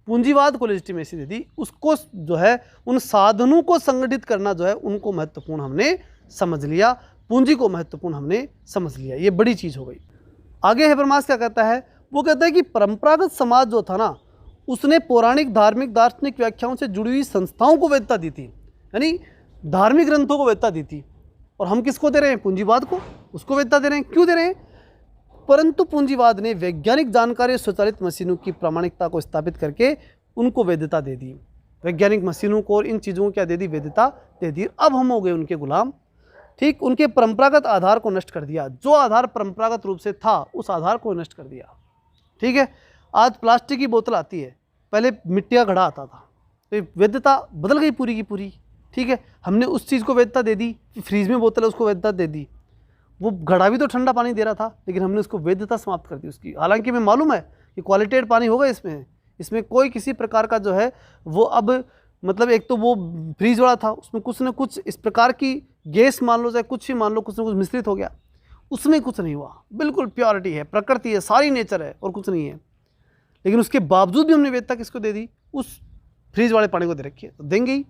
पूंजीवाद को लेजिटिमेसी दे दी, उसको जो है उन साधनों को संगठित करना जो है उनको महत्वपूर्ण हमने समझ लिया, पूंजी को महत्वपूर्ण हमने समझ लिया। ये बड़ी चीज़ हो गई। आगे हेबरमास क्या कहता है, वो कहता है कि परंपरागत समाज जो था ना, उसने पौराणिक धार्मिक दार्शनिक व्याख्याओं से जुड़ी हुई संस्थाओं को वैधता दी थी, यानी धार्मिक ग्रंथों को वैधता दी थी। और हम किसको दे रहे हैं? पूंजीवाद को, उसको वैधता दे रहे हैं। क्यों दे रहे हैं? परंतु पूंजीवाद ने वैज्ञानिक जानकारी स्वचालित मशीनों की प्रामाणिकता को स्थापित करके उनको वैधता दे दी। वैज्ञानिक मशीनों को और इन चीज़ों को क्या दे दी? वैधता दे दी। अब हम हो गए उनके गुलाम। ठीक, उनके परंपरागत आधार को नष्ट कर दिया। जो आधार परंपरागत रूप से था उस आधार को नष्ट कर दिया। ठीक है, आज प्लास्टिक की बोतल आती है, पहले मिट्टी का घड़ा आता था, तो वैधता बदल गई पूरी की पूरी। ठीक है, हमने उस चीज़ को वैधता दे दी, फ्रीज में बोतल है उसको वैधता दे दी। वो घड़ा भी तो ठंडा पानी दे रहा था, लेकिन हमने उसको वैधता समाप्त कर दी उसकी। हालांकि हमें मालूम है कि क्वालिटेड पानी होगा इसमें कोई किसी प्रकार का जो है वो अब मतलब, एक तो वो फ्रीज वाला था, उसमें कुछ न कुछ इस प्रकार की गैस मान लो, चाहे कुछ ही मान लो, कुछ न कुछ मिश्रित हो गया, उसमें कुछ नहीं हुआ। बिल्कुल प्योरिटी है, प्रकृति है, सारी नेचर है और कुछ नहीं है। लेकिन उसके बावजूद भी हमने वैधता किसको दे दी? उस फ्रीज वाले पानी को दे रखी है। तो देंगे ही,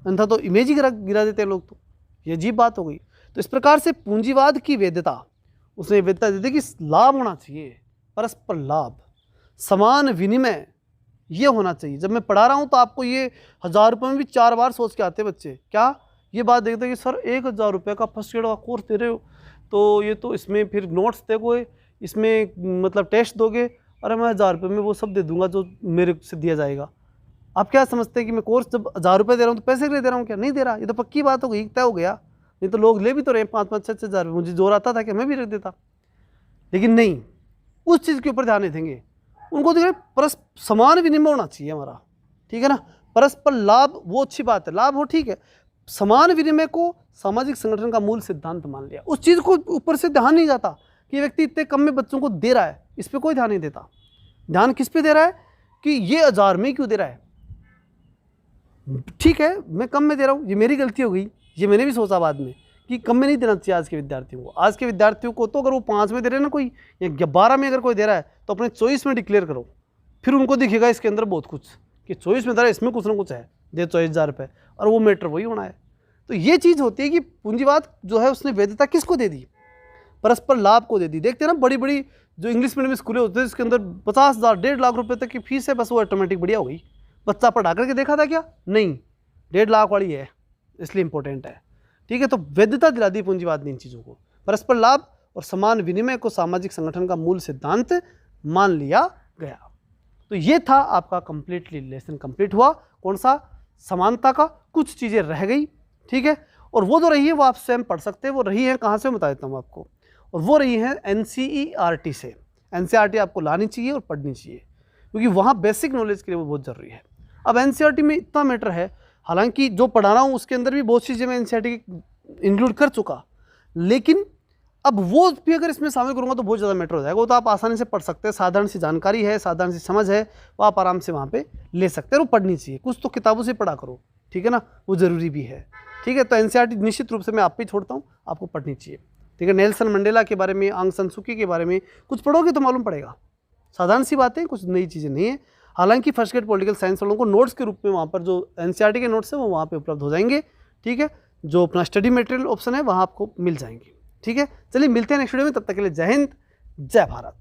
अन्यथा तो इमेज ही गिरा देते हैं लोग। तो ये अजीब बात हो गई। तो इस प्रकार से पूंजीवाद की वैधता, उसने वैधता दे दी कि लाभ होना चाहिए, परस्पर लाभ, समान विनिमय, ये होना चाहिए। जब मैं पढ़ा रहा हूँ तो आपको ये 1000 रुपये में भी 4 बार सोच के आते बच्चे। क्या ये बात देखते हैं कि सर 1000 रुपये का फर्स्ट ईयर का कोर्स दे रहे हो, तो ये तो इसमें फिर नोट्स दोगे, इसमें मतलब टेस्ट दोगे, अरे मैं 1000 रुपये में वो सब दे दूंगा जो मेरे से दिया जाएगा। आप क्या समझते हैं कि मैं कोर्स जब 1000 रुपये दे रहा हूँ तो पैसे के लिए दे रहा हूँ? क्या नहीं दे रहा? ये तो पक्की बात हो गई, तय हो गया। नहीं तो लोग ले भी तो रहे 5-5, 6-6 हज़ार। मुझे जोर आता था कि मैं भी रख देता, लेकिन नहीं, उस चीज़ के ऊपर ध्यान नहीं देंगे। उनको देखें परस्पर समान विनिमय होना चाहिए हमारा। ठीक है ना, परस्पर लाभ, वो अच्छी बात है, लाभ हो, ठीक है। समान विनिमय को सामाजिक संगठन का मूल सिद्धांत मान लिया। उस चीज़ को ऊपर से ध्यान नहीं जाता कि व्यक्ति इतने कम में बच्चों को दे रहा है, इस पर कोई ध्यान नहीं देता। ध्यान किस पे दे रहा है कि ये 1000 में क्यों दे रहा है? ठीक है, मैं कम में दे रहा हूँ, ये मेरी गलती हो गई। ये मैंने भी सोचा बाद में कि कम में नहीं देना चाहिए आज के विद्यार्थियों को। आज के विद्यार्थियों को तो अगर वो 5 में दे रहे हैं ना कोई, या 12 में अगर कोई दे रहा है, तो अपने चॉइस में डिक्लेयर करो। फिर उनको दिखेगा इसके अंदर बहुत कुछ, कि चॉइस में दे रहा है, इसमें कुछ ना कुछ है, दे 24,000 रुपये, और वो मैटर वही होना है। तो ये चीज़ होती है कि पूंजीवाद जो है उसने वैधता किसको दे दी? परस्पर लाभ को दे दी। देखते हैं ना, बड़ी बड़ी जो इंग्लिश मीडियम स्कूलें होते हैं, इसके अंदर 50,000 1.5 लाख रुपये तक की फीस है, बस वो ऑटोमेटिक बढ़िया हो गई। बच्चा पढ़ा करके देखा था क्या? नहीं, 1.5 लाख वाली है, इसलिए इंपॉर्टेंट है। ठीक है, तो वैधता दिला दी पूंजीवाद ने इन चीज़ों को। परस्पर लाभ और समान विनिमय को सामाजिक संगठन का मूल सिद्धांत मान लिया गया। तो ये था आपका कंप्लीटली लेसन कंप्लीट हुआ। कौन सा? समानता का। कुछ चीज़ें रह गई, ठीक है, और वो जो रही है वो आप स्वयं पढ़ सकते हैं। वो रही है कहाँ से, बता देता हूँ आपको, और वो रही है NCERT से। NCERT आपको लानी चाहिए और पढ़नी चाहिए, क्योंकि वहाँ बेसिक नॉलेज के लिए वो बहुत ज़रूरी है। अब NCERT में इतना मैटर है, हालांकि जो पढ़ा रहा हूँ उसके अंदर भी बहुत चीज़ें मैं NCERT की इंक्लूड कर चुका, लेकिन अब वो भी अगर इसमें शामिल करूँगा तो बहुत ज़्यादा मैटर हो जाएगा। वो तो आप आसानी से पढ़ सकते हैं, साधारण सी जानकारी है, साधारण सी समझ है, वो आप आराम से वहाँ पे ले सकते हैं। वो पढ़नी चाहिए, कुछ तो किताबों से पढ़ा करो, ठीक है ना, वो ज़रूरी भी है। ठीक है, तो NCERT निश्चित रूप से मैं आप पे छोड़ता हूँ, आपको पढ़नी चाहिए। ठीक है, नेल्सन मंडेला के बारे में, आंग सान सू की के बारे में कुछ पढ़ोगे तो मालूम पड़ेगा। साधारण सी बातें, कुछ नई चीज़ें नहीं है। हालांकि फर्स्ट ग्रेड पॉलिटिकल साइंस वालों को नोट्स के रूप में वहाँ पर जो NCERT के नोट्स हैं वो वहाँ पे उपलब्ध हो जाएंगे। ठीक है, जो अपना स्टडी मटेरियल ऑप्शन है वहाँ आपको मिल जाएंगे। ठीक है, चलिए मिलते हैं नेक्स्ट वीडियो में, तब तक के लिए जय हिंद, जय भारत।